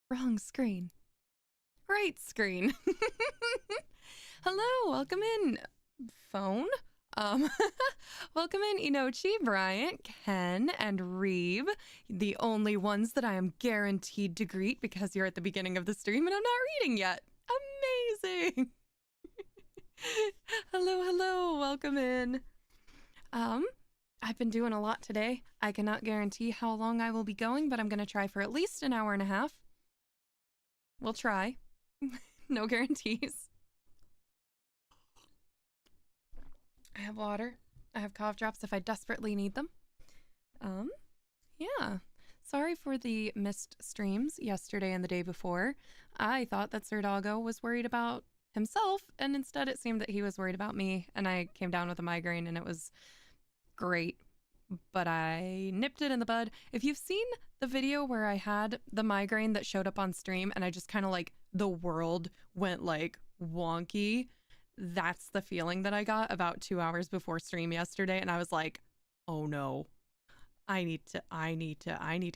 Wrong screen. Right screen. Hello, welcome in, phone. Um, welcome in, Inochi, Bryant, Ken, and Reeb, the only ones that I am guaranteed to greet because you're at the beginning of the stream and I'm not reading yet. Amazing. Hello, welcome in. I've been doing a lot today. I cannot guarantee how long I will be going, but I'm going to try for at least an hour and a half. We'll try. No guarantees. I have water. I have cough drops if I desperately need them. Yeah. Sorry for the missed streams yesterday and the day before. I thought that Sir Doggo was worried about himself, and instead it seemed that he was worried about me, and I came down with a migraine, and it was great. But I nipped it in the bud. If you've seen the video where I had the migraine that showed up on stream and I just kind of like the world went like wonky, that's the feeling that I got about 2 hours before stream yesterday. And I was like, oh no, I need to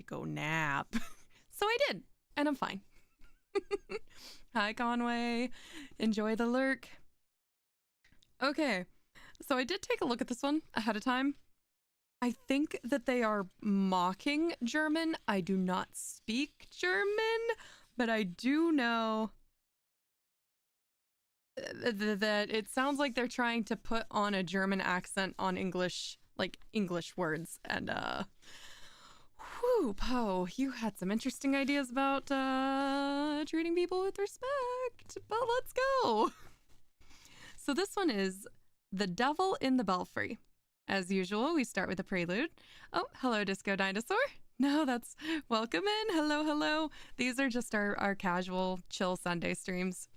go nap. So I did, and I'm fine. Hi, Conway. Enjoy the lurk. Okay, so I did take a look at this one ahead of time. I think that they are mocking German. I do not speak German, but I do know that it sounds like they're trying to put on a German accent on English, like English words. And, whew, Poe, you had some interesting ideas about treating people with respect, but let's go. So this one is The Devil in the Belfry. As usual, we start with a prelude. Oh, hello, Disco Dinosaur. No, that's welcome in. Hello. These are just our casual, chill Sunday streams.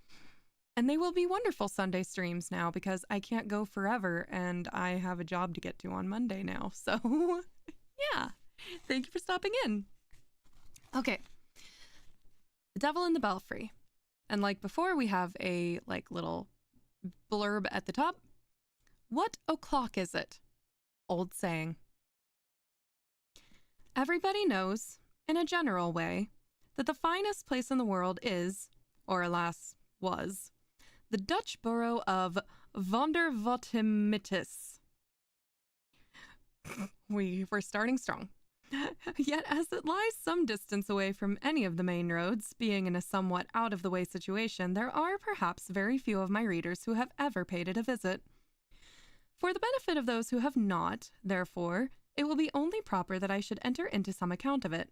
And they will be wonderful Sunday streams now because I can't go forever and I have a job to get to on Monday now. So, yeah. Thank you for stopping in. Okay. The Devil in the Belfry. And like before, we have a little blurb at the top. What o'clock is it? Old saying. Everybody knows, in a general way, that the finest place in the world is, or alas, was, the Dutch borough of Vondervottemitis. We're starting strong. Yet as it lies some distance away from any of the main roads, being in a somewhat out-of-the-way situation, there are perhaps very few of my readers who have ever paid it a visit. For the benefit of those who have not, therefore, it will be only proper that I should enter into some account of it.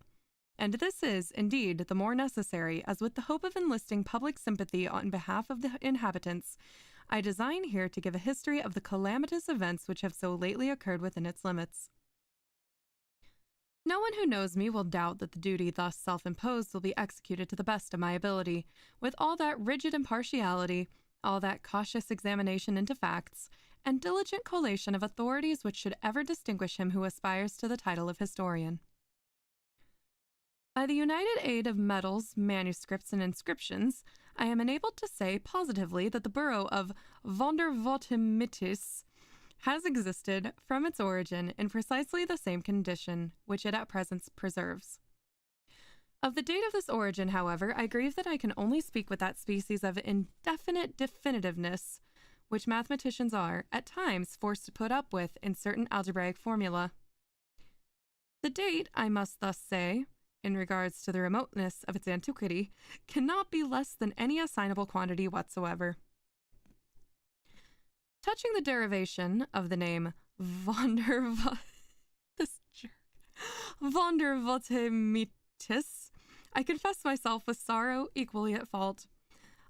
And this is, indeed, the more necessary, as with the hope of enlisting public sympathy on behalf of the inhabitants, I design here to give a history of the calamitous events which have so lately occurred within its limits. No one who knows me will doubt that the duty thus self-imposed will be executed to the best of my ability, with all that rigid impartiality, all that cautious examination into facts, and diligent collation of authorities which should ever distinguish him who aspires to the title of historian. By the united aid of medals, manuscripts, and inscriptions, I am enabled to say positively that the borough of Vondervottemitis has existed from its origin in precisely the same condition which it at present preserves. Of the date of this origin, however, I grieve that I can only speak with that species of indefinite definitiveness which mathematicians are, at times, forced to put up with in certain algebraic formula. The date, I must thus say, in regards to the remoteness of its antiquity, cannot be less than any assignable quantity whatsoever. Touching the derivation of the name Vondervottemitis, I confess myself with sorrow equally at fault.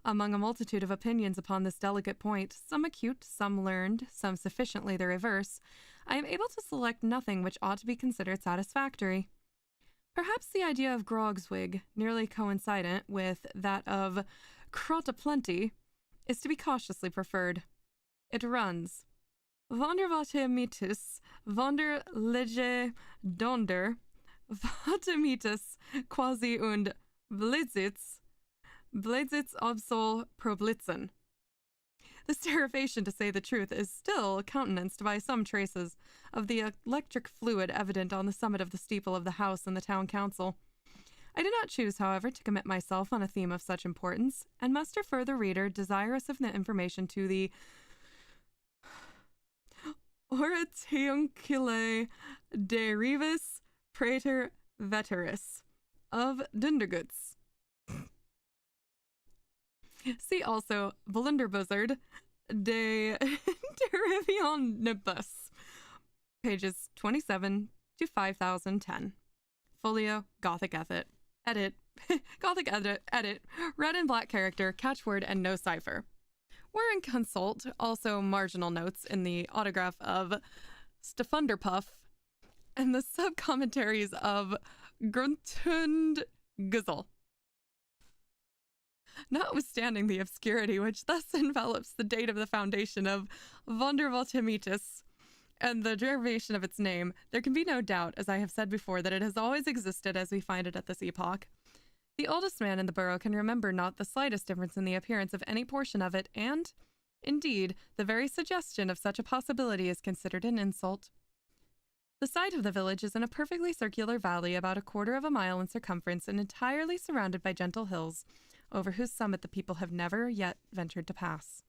Among a multitude of opinions upon this delicate point, some acute, some learned, some sufficiently the reverse, I am able to select nothing which ought to be considered satisfactory. Perhaps the idea of Grogswig, nearly coincident with that of Crotaplenty, is to be cautiously preferred. It runs, Vondervottemitis, Vonder lege donder, Vottemitis quasi und Blitzitz absol problitzen. This derivation, to say the truth, is still countenanced by some traces of the electric fluid evident on the summit of the steeple of the house in the town council. I did not choose, however, to commit myself on a theme of such importance, and must refer the reader desirous of the information to the Oratiunculae de Revis Praeter Veteris of Dunderguts. See also Blunderbuzzard de Derivionibus, pages 27 to 5010. Folio, Gothic Edit, Gothic Edit, red and black character, catchword, and no cipher. We're in consult, also marginal notes in the autograph of Stefunderpuff, and the sub-commentaries of Gruntund Guzzle. Notwithstanding the obscurity which thus envelops the date of the foundation of Vondervoltimitis and the derivation of its name, there can be no doubt, as I have said before, that it has always existed as we find it at this epoch. The oldest man in the borough can remember not the slightest difference in the appearance of any portion of it, and, indeed, the very suggestion of such a possibility is considered an insult. The site of the village is in a perfectly circular valley about a quarter of a mile in circumference and entirely surrounded by gentle hills, over whose summit the people have never yet ventured to pass.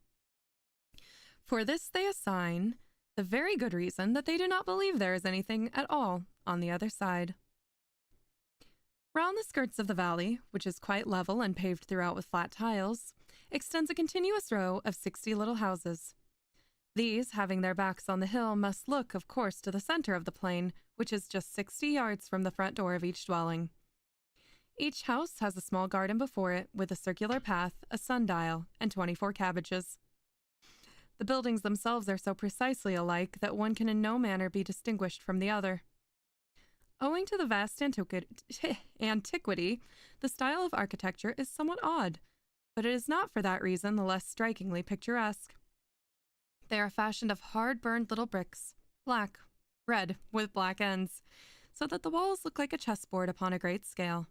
For this they assign the very good reason that they do not believe there is anything at all on the other side. Round the skirts of the valley, which is quite level and paved throughout with flat tiles, extends a continuous row of 60 little houses. These, having their backs on the hill, must look, of course, to the center of the plain, which is just 60 yards from the front door of each dwelling. Each house has a small garden before it, with a circular path, a sundial, and 24 cabbages. The buildings themselves are so precisely alike that one can in no manner be distinguished from the other. Owing to the vast antiquity, the style of architecture is somewhat odd, but it is not for that reason the less strikingly picturesque. They are fashioned of hard-burned little bricks, red, with black ends, so that the walls look like a chessboard upon a great scale.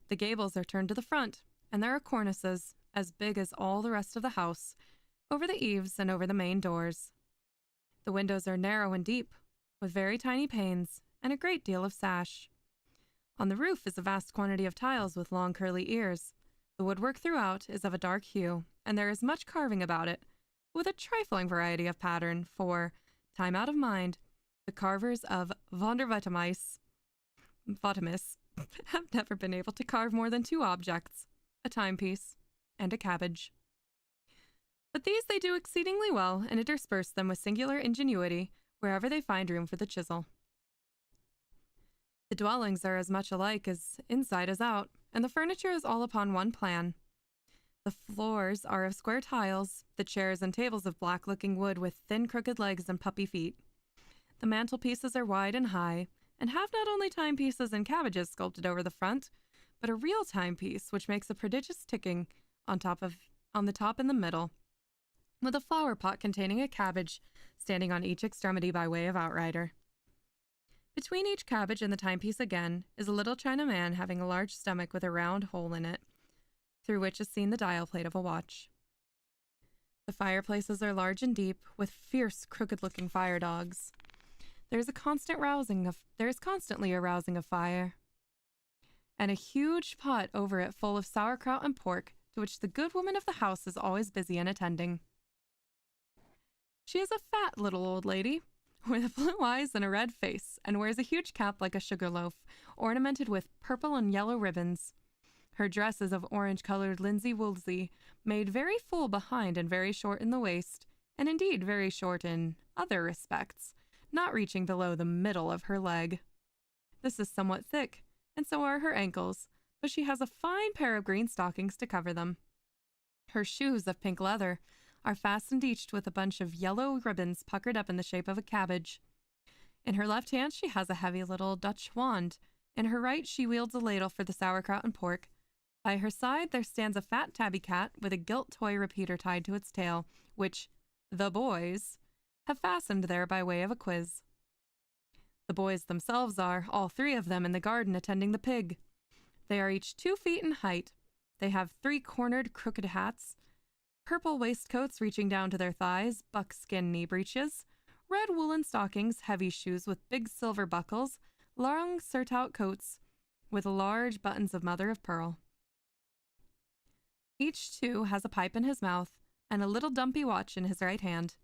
The gables are turned to the front, and there are cornices, as big as all the rest of the house, over the eaves and over the main doors. The windows are narrow and deep, with very tiny panes, and a great deal of sash. On the roof is a vast quantity of tiles with long curly ears. The woodwork throughout is of a dark hue, and there is much carving about it, with a trifling variety of pattern, for, time out of mind, the carvers of Vondervotimis have never been able to carve more than 2 objects, a timepiece and a cabbage. But these they do exceedingly well, and intersperse them with singular ingenuity wherever they find room for the chisel. The dwellings are as much alike as inside as out, and the furniture is all upon one plan. The floors are of square tiles, the chairs and tables of black-looking wood with thin crooked legs and puppy feet. The mantelpieces are wide and high, and have not only timepieces and cabbages sculpted over the front, but a real timepiece which makes a prodigious ticking on the top in the middle, with a flower pot containing a cabbage standing on each extremity by way of outrider. Between each cabbage and the timepiece again is a little china man having a large stomach with a round hole in it, through which is seen the dial plate of a watch. The fireplaces are large and deep, with fierce, crooked-looking fire dogs. There is constantly a rousing of fire, and a huge pot over it full of sauerkraut and pork, to which the good woman of the house is always busy in attending. She is a fat little old lady, with blue eyes and a red face, and wears a huge cap like a sugar loaf, ornamented with purple and yellow ribbons. Her dress is of orange-colored linsey-woolsey, made very full behind and very short in the waist, and indeed very short in other respects, not reaching below the middle of her leg. This is somewhat thick, and so are her ankles, but she has a fine pair of green stockings to cover them. Her shoes of pink leather are fastened each with a bunch of yellow ribbons puckered up in the shape of a cabbage. In her left hand she has a heavy little Dutch wand. In her right she wields a ladle for the sauerkraut and pork. By her side there stands a fat tabby cat with a gilt toy repeater tied to its tail, which the boys have fastened there by way of a quiz. The boys themselves are, all 3 of them, in the garden attending the pig. They are each 2 feet in height. They have 3-cornered crooked hats, purple waistcoats reaching down to their thighs, buckskin knee breeches, red woolen stockings, heavy shoes with big silver buckles, long surtout coats, with large buttons of mother of pearl. Each two has a pipe in his mouth and a little dumpy watch in his right hand.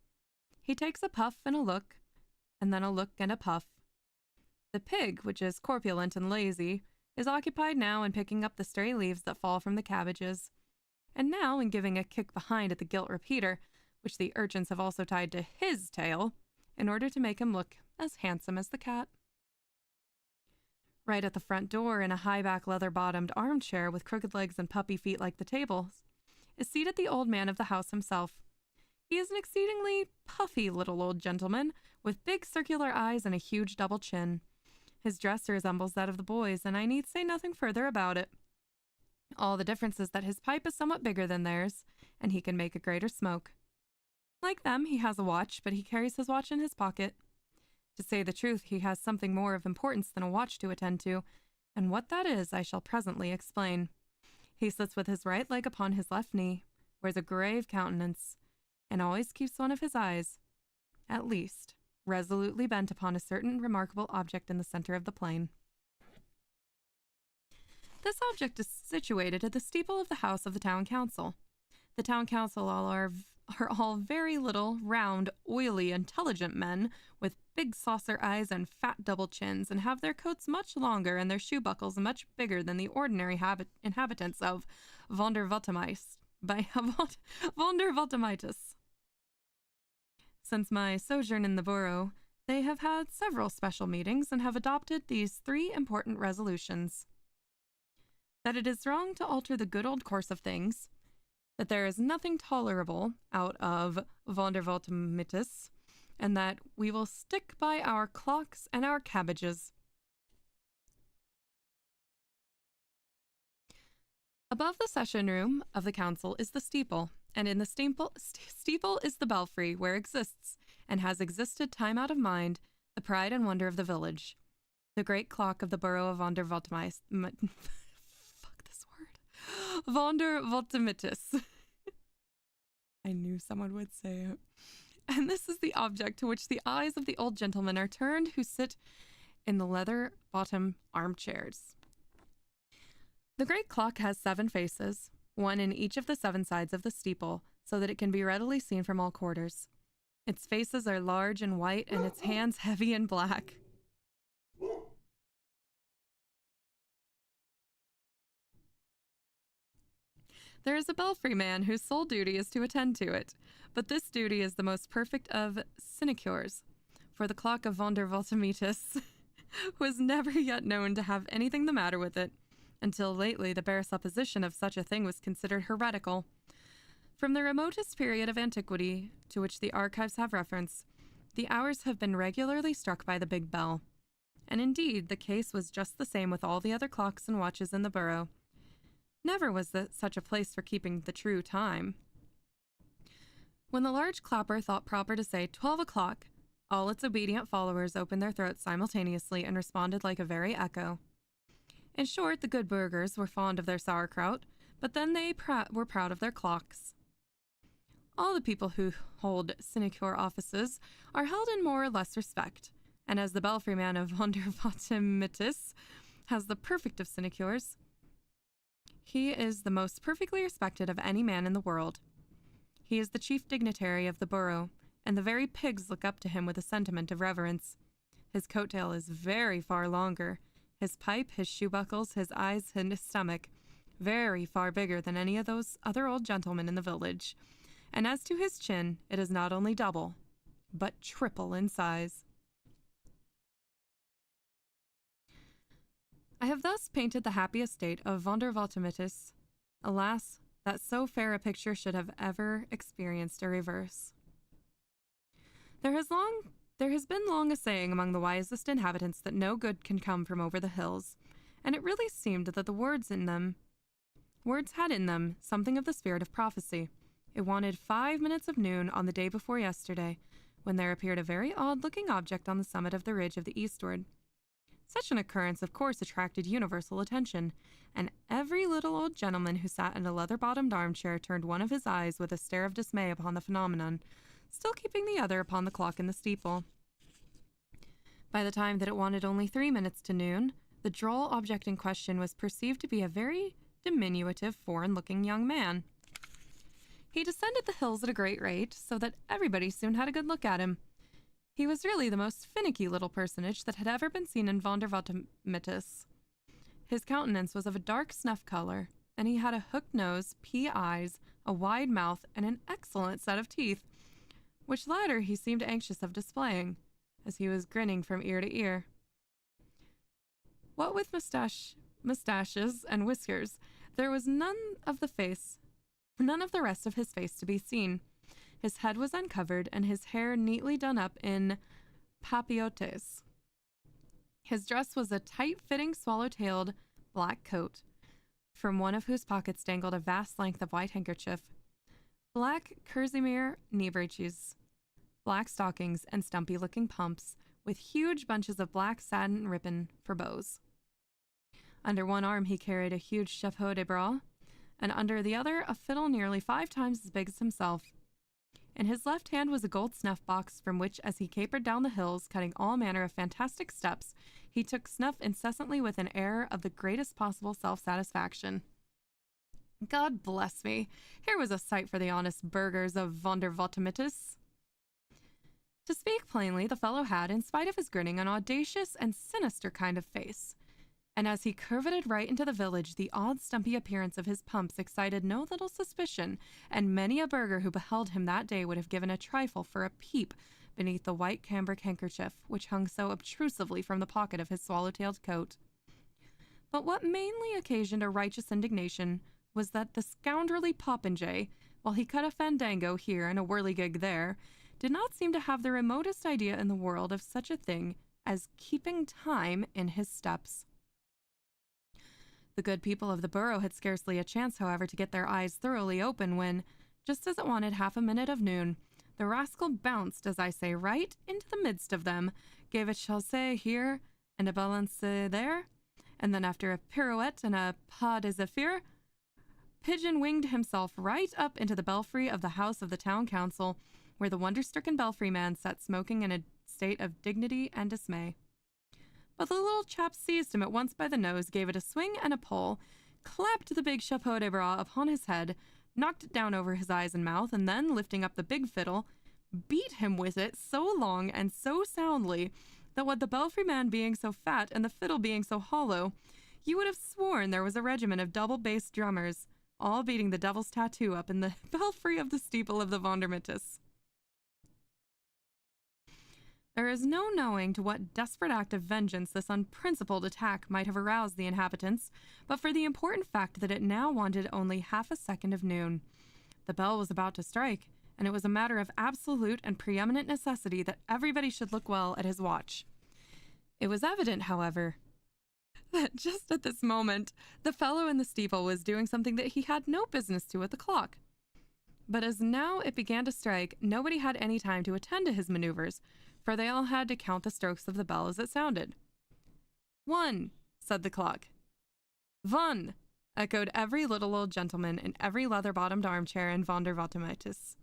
He takes a puff and a look, and then a look and a puff. The pig, which is corpulent and lazy, is occupied now in picking up the stray leaves that fall from the cabbages, and now in giving a kick behind at the gilt repeater, which the urchins have also tied to his tail, in order to make him look as handsome as the cat. Right at the front door, in a high-back leather-bottomed armchair with crooked legs and puppy feet like the tables, is seated the old man of the house himself. He is an exceedingly puffy little old gentleman, with big circular eyes and a huge double chin. His dress resembles that of the boys, and I need say nothing further about it. All the difference is that his pipe is somewhat bigger than theirs, and he can make a greater smoke. Like them, he has a watch, but he carries his watch in his pocket. To say the truth, he has something more of importance than a watch to attend to, and what that is I shall presently explain. He sits with his right leg upon his left knee, wears a grave countenance, and always keeps one of his eyes, at least, resolutely bent upon a certain remarkable object in the center of the plain. This object is situated at the steeple of the house of the town council. The town council are all very little, round, oily, intelligent men with big saucer eyes and fat double chins, and have their coats much longer and their shoe buckles much bigger than the ordinary inhabitants of Vondervottemitis. Since my sojourn in the borough, they have had several special meetings and have adopted these 3 important resolutions. That it is wrong to alter the good old course of things, that there is nothing tolerable out of Vondervottemitis, and that we will stick by our clocks and our cabbages. Above the session room of the council is the steeple, and in the steeple is the belfry, where exists, and has existed time out of mind, the pride and wonder of the village, the great clock of the borough of Vondervottemitis. Vondervottemitis. I knew someone would say it. And this is the object to which the eyes of the old gentlemen are turned who sit in the leather-bottomed armchairs. The great clock has 7 faces, one in each of the 7 sides of the steeple, so that it can be readily seen from all quarters. Its faces are large and white, and its hands heavy and black. There is a belfry man whose sole duty is to attend to it, but this duty is the most perfect of sinecures, for the clock of Vondervottemitis was never yet known to have anything the matter with it. Until lately, the bare supposition of such a thing was considered heretical. From the remotest period of antiquity to which the archives have reference, the hours have been regularly struck by the big bell. And indeed, the case was just the same with all the other clocks and watches in the borough. Never was such a place for keeping the true time. When the large clapper thought proper to say 12 o'clock, all its obedient followers opened their throats simultaneously and responded like a very echo. In short, the good burghers were fond of their sauerkraut, but then they were proud of their clocks. All the people who hold sinecure offices are held in more or less respect, and as the belfry man of Vondervottemitis has the perfect of sinecures, he is the most perfectly respected of any man in the world. He is the chief dignitary of the borough, and the very pigs look up to him with a sentiment of reverence. His coat tail is very far longer, his pipe, his shoe buckles, his eyes, and his stomach, very far bigger than any of those other old gentlemen in the village. And as to his chin, it is not only double, but triple in size. I have thus painted the happy estate of Vondervottemitis. Alas, that so fair a picture should have ever experienced a reverse. There has been long a saying among the wisest inhabitants that no good can come from over the hills, and it really seemed that the words had in them something of the spirit of prophecy. It wanted 5 minutes of noon on the day before yesterday, when there appeared a very odd-looking object on the summit of the ridge of the eastward. Such an occurrence, of course, attracted universal attention, and every little old gentleman who sat in a leather-bottomed armchair turned one of his eyes with a stare of dismay upon the phenomenon, still keeping the other upon the clock in the steeple. By the time that it wanted only 3 minutes to noon, The droll object in question was perceived to be a very diminutive, foreign-looking young man. He descended the hills at a great rate, so that everybody soon had a good look at him. He was really the most finicky little personage that had ever been seen in Vondervottemitis. His countenance was of a dark snuff color, and he had a hooked nose, pea eyes, a wide mouth, and an excellent set of teeth, which latter he seemed anxious of displaying, as he was grinning from ear to ear. What with mustaches and whiskers, there was none of the rest of his face to be seen. His head was uncovered, and his hair neatly done up in papillotes. His dress was a tight-fitting, swallow-tailed black coat, from one of whose pockets dangled a vast length of white handkerchief, black kerseymere knee breeches, black stockings, and stumpy-looking pumps, with huge bunches of black satin ribbon for bows. Under one arm he carried a huge chapeau de bras, and under the other a fiddle nearly 5 times as big as himself. In his left hand was a gold snuff box, from which, as he capered down the hills, cutting all manner of fantastic steps, he took snuff incessantly with an air of the greatest possible self-satisfaction. God bless me! Here was a sight for the honest burghers of Vondervottemitis. To speak plainly, the fellow had, in spite of his grinning, an audacious and sinister kind of face. And as he curveted right into the village, the odd stumpy appearance of his pumps excited no little suspicion, and many a burgher who beheld him that day would have given a trifle for a peep beneath the white cambric handkerchief which hung so obtrusively from the pocket of his swallow-tailed coat. But what mainly occasioned a righteous indignation was that the scoundrelly popinjay, while he cut a fandango here and a whirligig there, did not seem to have the remotest idea in the world of such a thing as keeping time in his steps. The good people of the borough had scarcely a chance, however, to get their eyes thoroughly open when, just as it wanted half a minute of noon, the rascal bounced, as I say, right into the midst of them, gave a chassé here and a balancé there, and then after a pirouette and a pas de zephyr, pigeon-winged himself right up into the belfry of the house of the town council, where the wonder-stricken belfry man sat smoking in a state of dignity and dismay. But the little chap seized him at once by the nose, gave it a swing and a pull, clapped the big chapeau de bras upon his head, knocked it down over his eyes and mouth, and then, lifting up the big fiddle, beat him with it so long and so soundly that, what the belfry man being so fat and the fiddle being so hollow, you would have sworn there was a regiment of double-bass drummers, all beating the devil's tattoo up in the belfry of the steeple of the Vondermitis. There is no knowing to what desperate act of vengeance this unprincipled attack might have aroused the inhabitants, but for the important fact that it now wanted only half a second of noon. The bell was about to strike, and it was a matter of absolute and preeminent necessity that everybody should look well at his watch. It was evident, however, that just at this moment the fellow in the steeple was doing something that he had no business to at the clock. But as now it began to strike, nobody had any time to attend to his maneuvers, for they all had to count the strokes of the bell as it sounded. 1, said the clock. 1, echoed every little old gentleman in every leather-bottomed armchair in Vondervottemitis.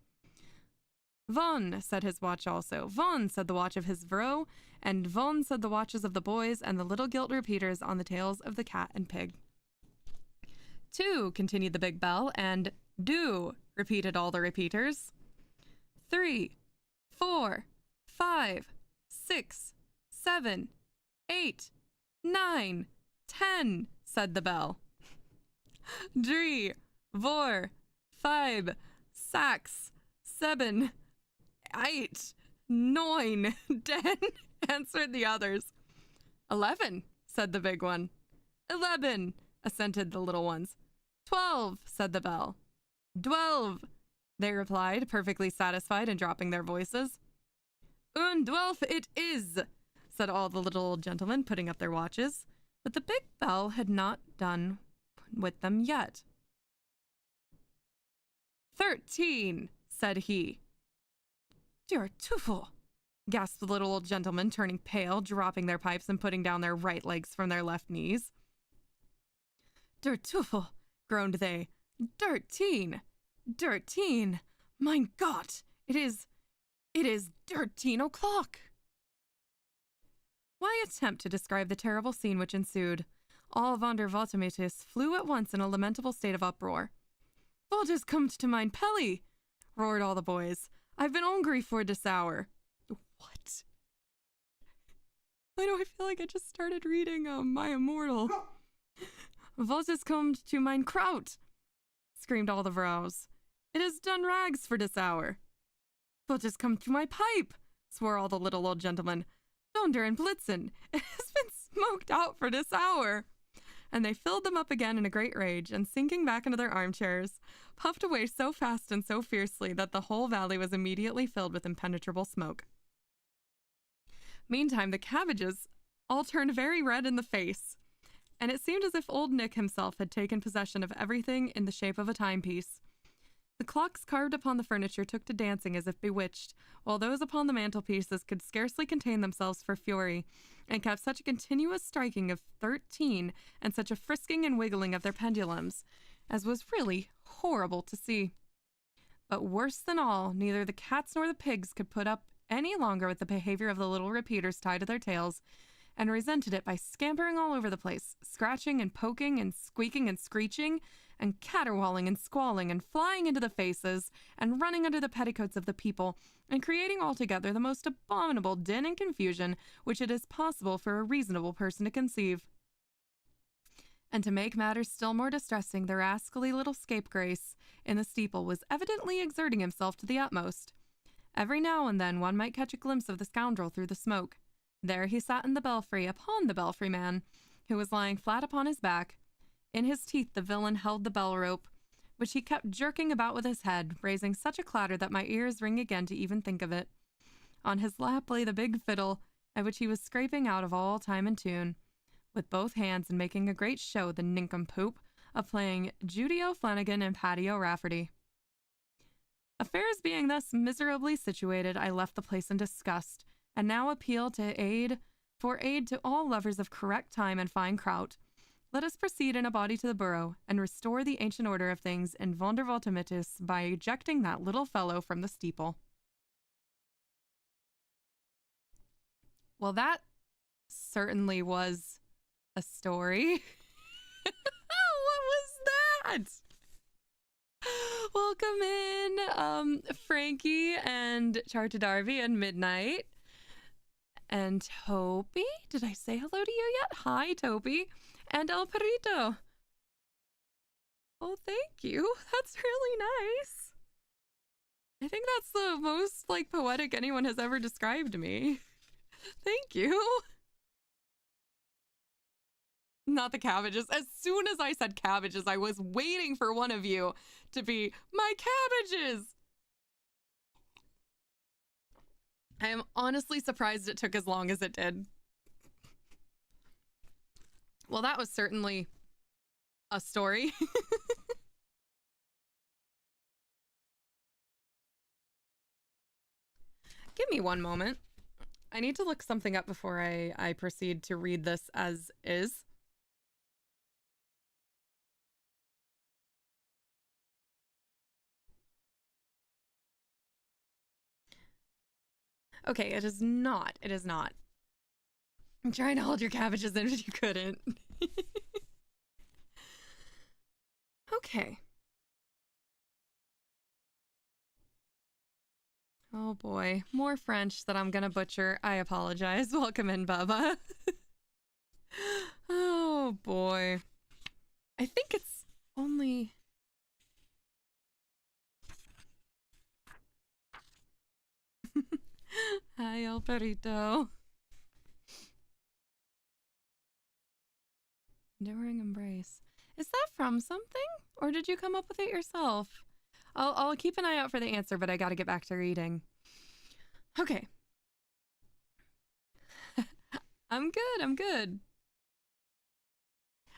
1, said his watch also. 1, said the watch of his vrouw, and 1, said the watches of the boys and the little gilt repeaters on the tails of the cat and pig. 2, continued the big bell, and 2, repeated all the repeaters. 3, 4, 5, 6, 7, 8, 9, 10, said the bell. 3, 4, 5, 6, 7, 8, 9, 10, answered the others. 11, said the big one. 11, assented the little ones. 12, said the bell. 12, they replied, perfectly satisfied and dropping their voices. 12 it is, said all the little old gentlemen, putting up their watches. But the big bell had not done with them yet. 13, said he. Dear Teufel, gasped the little old gentleman, turning pale, dropping their pipes and putting down their right legs from their left knees. Der Teufel, groaned they. 13, 13, mein Gott, it is 13 o'clock. Why attempt to describe the terrible scene which ensued? All Vondervottemitis flew at once in a lamentable state of uproar. What has come to mein Pelly? Roared all the boys. I've been hungry for this hour. What? I know, I feel like I just started reading My Immortal. What has come to mein Kraut? Screamed all the vrouws. It has done rags for this hour. What has come to my pipe? Swore all the little old gentlemen. Donder and Blitzen, it has been smoked out for this hour. And they filled them up again in a great rage, and sinking back into their armchairs, puffed away so fast and so fiercely that the whole valley was immediately filled with impenetrable smoke. Meantime, the cabbages all turned very red in the face, and it seemed as if old Nick himself had taken possession of everything in the shape of a timepiece. The clocks carved upon the furniture took to dancing as if bewitched, while those upon the mantelpieces could scarcely contain themselves for fury, and kept such a continuous striking of 13 and such a frisking and wiggling of their pendulums, as was really horrible to see. But worse than all, neither the cats nor the pigs could put up any longer with the behavior of the little repeaters tied to their tails, and resented it by scampering all over the place, scratching and poking and squeaking and screeching, and caterwauling and squalling and flying into the faces and running under the petticoats of the people, and creating altogether the most abominable din and confusion which it is possible for a reasonable person to conceive. And to make matters still more distressing, the rascally little scapegrace in the steeple was evidently exerting himself to the utmost. Every now and then one might catch a glimpse of the scoundrel through the smoke. There he sat in the belfry upon the belfry man, who was lying flat upon his back. In his teeth the villain held the bell rope, which he kept jerking about with his head, raising such a clatter that my ears ring again to even think of it. On his lap lay the big fiddle, at which he was scraping out of all time and tune, with both hands and making a great show, the nincompoop, of playing Judy O'Flanagan and Patty O'Rafferty. Affairs being thus miserably situated, I left the place in disgust, and now appeal to aid to all lovers of correct time and fine kraut. Let us proceed in a body to the borough, and restore the ancient order of things in Vondervottemitis by ejecting that little fellow from the steeple. Well, that certainly was a story. What was that? Welcome in, Frankie and Chartadarvi and Midnight. And Toby? Did I say hello to you yet? Hi, Toby. And El Perito. Oh, thank you. That's really nice. I think that's the most, poetic anyone has ever described me. Thank you. Not the cabbages. As soon as I said cabbages, I was waiting for one of you to be, my cabbages! I am honestly surprised it took as long as it did. Well, that was certainly a story. Give me one moment. I need to look something up before I proceed to read this as is. Okay, it is not. It is not. I'm trying to hold your cabbages in, but you couldn't. Okay. Oh boy, more French that I'm gonna butcher. I apologize. Welcome in, Bubba. Oh boy. I think it's only... Hi, El Perito. Enduring Embrace. Is that from something? Or did you come up with it yourself? I'll keep an eye out for the answer, but I gotta get back to reading. Okay. I'm good, I'm good.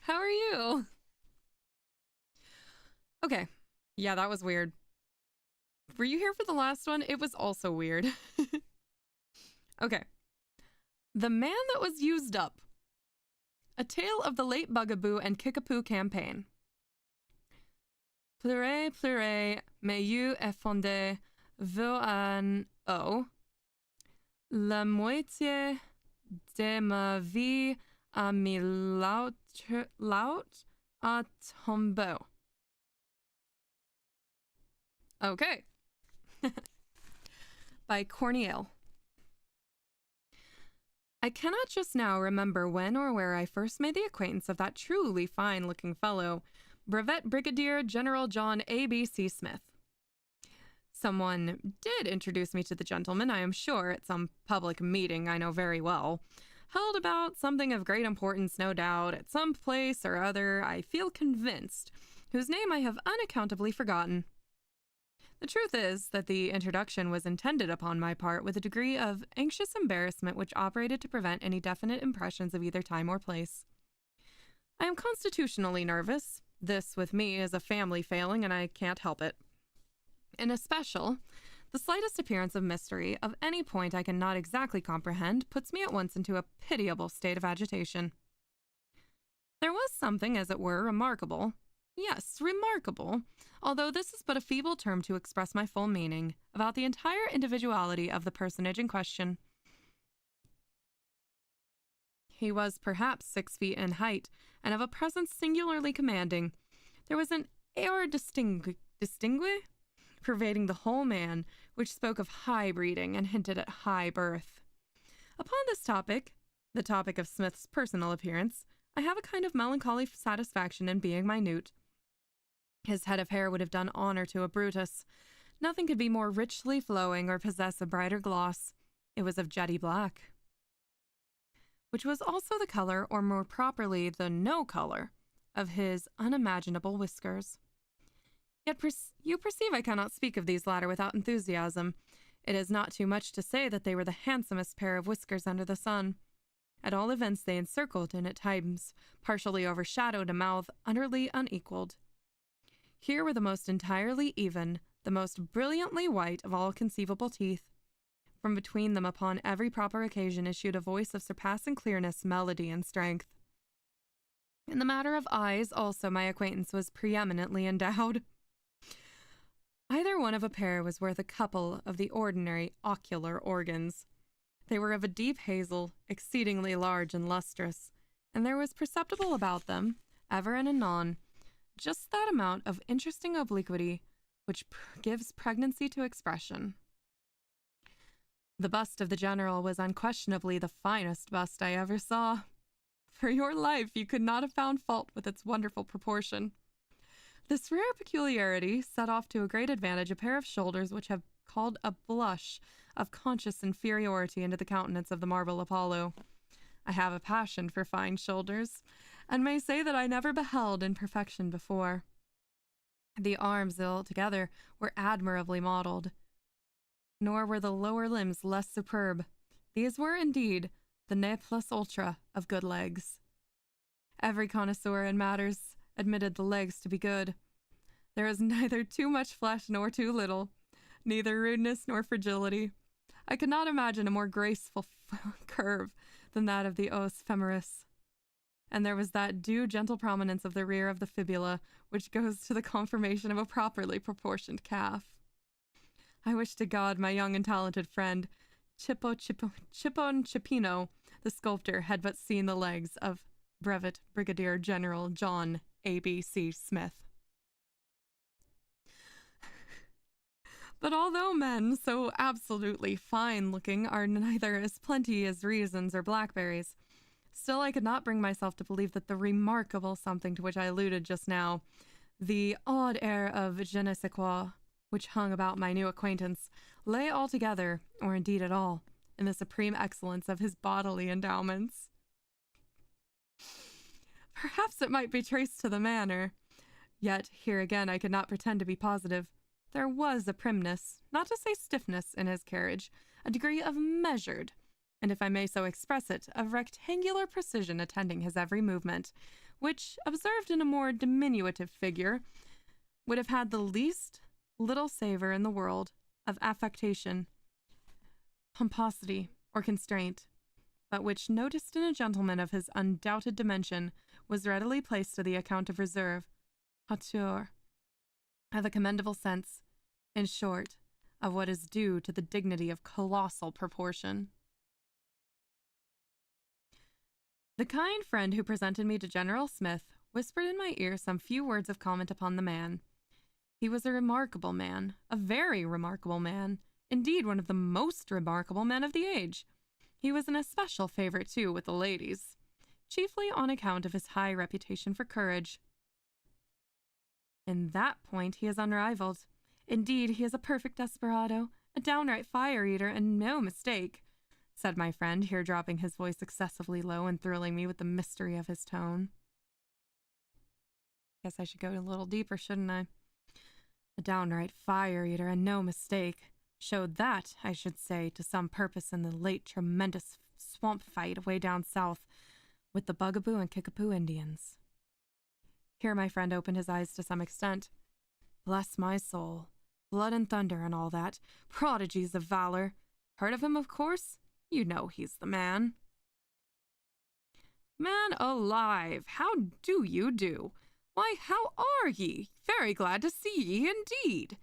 How are you? Okay. Yeah, that was weird. Were you here for the last one? It was also weird. Okay. The Man That Was Used Up. A Tale of the Late Bugaboo and Kickapoo Campaign. Pleurez, pleurez, mais you effondez vos an eau. La moitié de ma vie à mi laut à tombeau. Okay. By Corneille. I cannot just now remember when or where I first made the acquaintance of that truly fine-looking fellow, Brevet Brigadier General John A.B.C. Smith. Someone did introduce me to the gentleman, I am sure, at some public meeting I know very well. Held about something of great importance, no doubt, at some place or other, I feel convinced, whose name I have unaccountably forgotten. The truth is that the introduction was intended upon my part with a degree of anxious embarrassment which operated to prevent any definite impressions of either time or place. I am constitutionally nervous. This, with me, is a family failing, and I can't help it. In especial, the slightest appearance of mystery, of any point I cannot exactly comprehend, puts me at once into a pitiable state of agitation. There was something, as it were, remarkable. Yes, remarkable, although this is but a feeble term to express my full meaning, about the entire individuality of the personage in question. He was perhaps 6 feet in height, and of a presence singularly commanding. There was an air distingue pervading the whole man, which spoke of high breeding and hinted at high birth. Upon this topic, the topic of Smith's personal appearance, I have a kind of melancholy satisfaction in being minute. His head of hair would have done honor to a Brutus. Nothing could be more richly flowing or possess a brighter gloss. It was of jetty black, which was also the color, or more properly, the no color, of his unimaginable whiskers. Yet you perceive I cannot speak of these latter without enthusiasm. It is not too much to say that they were the handsomest pair of whiskers under the sun. At all events, they encircled and at times partially overshadowed a mouth utterly unequaled. Here were the most entirely even, the most brilliantly white of all conceivable teeth. From between them upon every proper occasion issued a voice of surpassing clearness, melody, and strength. In the matter of eyes, also, my acquaintance was preeminently endowed. Either one of a pair was worth a couple of the ordinary ocular organs. They were of a deep hazel, exceedingly large and lustrous, and there was perceptible about them, ever and anon, just that amount of interesting obliquity which gives pregnancy to expression. The bust of the general was unquestionably the finest bust I ever saw. For your life you could not have found fault with its wonderful proportion. This rare peculiarity set off to a great advantage a pair of shoulders which have called a blush of conscious inferiority into the countenance of the marble Apollo. I have a passion for fine shoulders, and may say that I never beheld in perfection before. The arms altogether were admirably modelled, nor were the lower limbs less superb. These were, indeed, the ne plus ultra of good legs. Every connoisseur in matters admitted the legs to be good. There is neither too much flesh nor too little, neither rudeness nor fragility. I could not imagine a more graceful curve than that of the os femoris. And there was that due gentle prominence of the rear of the fibula, which goes to the conformation of a properly proportioned calf. I wish to God my young and talented friend, Cippino, the sculptor, had but seen the legs of Brevet Brigadier General John A.B.C. Smith. But although men so absolutely fine-looking are neither as plenty as raisins or blackberries, still I could not bring myself to believe that the remarkable something to which I alluded just now, the odd air of je ne sais quoi, which hung about my new acquaintance, lay altogether, or indeed at all, in the supreme excellence of his bodily endowments. Perhaps it might be traced to the manner. Yet, here again I could not pretend to be positive. There was a primness, not to say stiffness, in his carriage, a degree of measured, and if I may so express it, of rectangular precision attending his every movement, which, observed in a more diminutive figure, would have had the least little savour in the world of affectation, pomposity, or constraint, but which, noticed in a gentleman of his undoubted dimension, was readily placed to the account of reserve, hauteur, of a commendable sense, in short, of what is due to the dignity of colossal proportion. The kind friend who presented me to General Smith whispered in my ear some few words of comment upon the man. He was a remarkable man, a very remarkable man, indeed one of the most remarkable men of the age. He was an especial favorite, too, with the ladies, chiefly on account of his high reputation for courage. In that point, he is unrivaled. Indeed, he is a perfect desperado, a downright fire-eater, and no mistake, said my friend, here dropping his voice excessively low and thrilling me with the mystery of his tone. Guess I should go a little deeper, shouldn't I? A downright fire-eater, and no mistake. Showed that, I should say, to some purpose in the late tremendous swamp fight way down south with the Bugaboo and Kickapoo Indians. Here my friend opened his eyes to some extent. Bless my soul. Blood and thunder and all that. Prodigies of valor. Heard of him, of course? You know he's the man. Man alive, how do you do? Why, how are ye? Very glad to see ye indeed.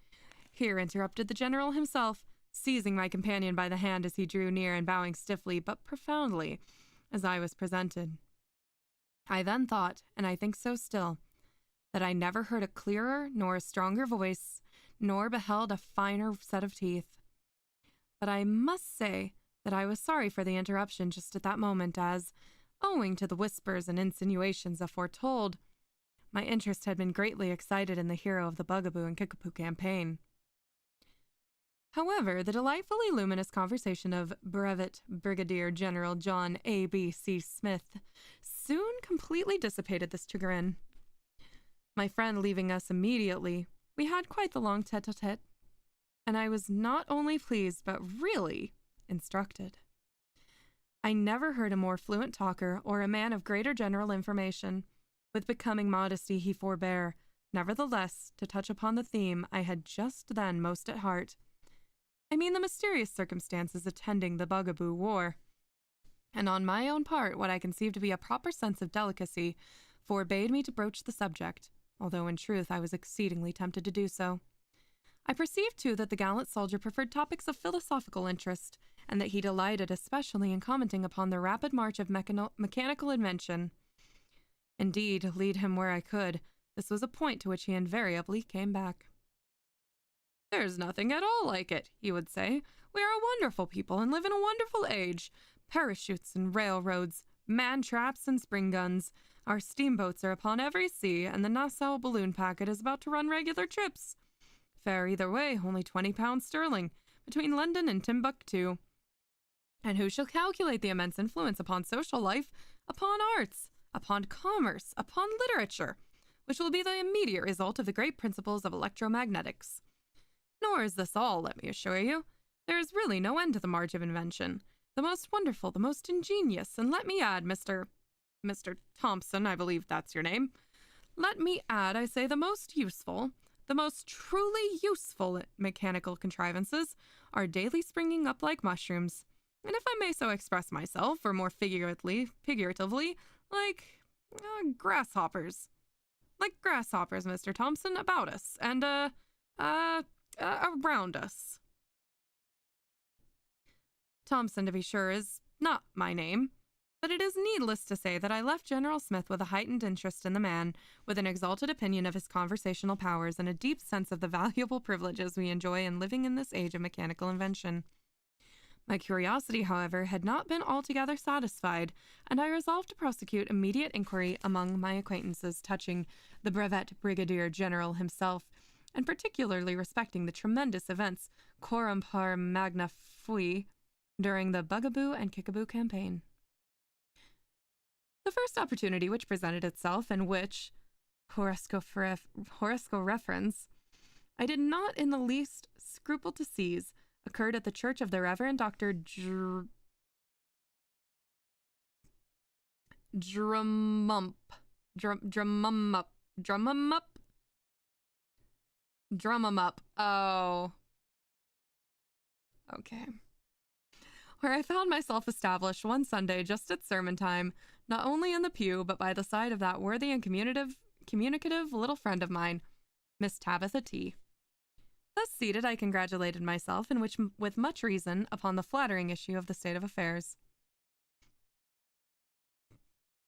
Here interrupted the general himself, seizing my companion by the hand as he drew near and bowing stiffly but profoundly as I was presented. I then thought, and I think so still, that I never heard a clearer nor a stronger voice, nor beheld a finer set of teeth. But I must say that I was sorry for the interruption just at that moment as, owing to the whispers and insinuations aforetold, my interest had been greatly excited in the hero of the Bugaboo and Kickapoo campaign. However, the delightfully luminous conversation of Brevet Brigadier General John A.B.C. Smith soon completely dissipated this chagrin. My friend leaving us immediately, we had quite the long tete-a-tete, and I was not only pleased but really instructed. I never heard a more fluent talker or a man of greater general information. With becoming modesty he forbore, nevertheless, to touch upon the theme I had just then most at heart. I mean the mysterious circumstances attending the Bugaboo War. And on my own part, what I conceived to be a proper sense of delicacy forbade me to broach the subject, although in truth I was exceedingly tempted to do so. I perceived, too, that the gallant soldier preferred topics of philosophical interest, and that he delighted especially in commenting upon the rapid march of mechanical invention. Indeed, lead him where I could, this was a point to which he invariably came back. There's nothing at all like it, he would say. We are a wonderful people and live in a wonderful age. Parachutes and railroads, man-traps and spring guns. Our steamboats are upon every sea, and the Nassau balloon packet is about to run regular trips. Fare either way, only 20 pounds sterling, between London and Timbuktu. And who shall calculate the immense influence upon social life, upon arts, upon commerce, upon literature, which will be the immediate result of the great principles of electromagnetics? Nor is this all, let me assure you. There is really no end to the march of invention. The most wonderful, the most ingenious, and let me add, Mr. Thompson, I believe that's your name. Let me add, I say, the most useful, the most truly useful mechanical contrivances are daily springing up like mushrooms, and if I may so express myself, or more figuratively, like grasshoppers. Like grasshoppers, Mr. Thompson, about us, and, around us. Thompson, to be sure, is not my name, but it is needless to say that I left General Smith with a heightened interest in the man, with an exalted opinion of his conversational powers, and a deep sense of the valuable privileges we enjoy in living in this age of mechanical invention. My curiosity, however, had not been altogether satisfied, and I resolved to prosecute immediate inquiry among my acquaintances touching the Brevet Brigadier General himself, and particularly respecting the tremendous events coram par magna fui during the Bugaboo and Kickapoo campaign. The first opportunity which presented itself, and which, horoscope reference, I did not in the least scruple to seize, occurred at the church of the Reverend Dr. Drummumup. Oh. Okay. Where I found myself established one Sunday just at sermon time, not only in the pew, but by the side of that worthy and communicative little friend of mine, Miss Tabitha T. Thus seated, I congratulated myself, and with much reason, upon the flattering issue of the state of affairs.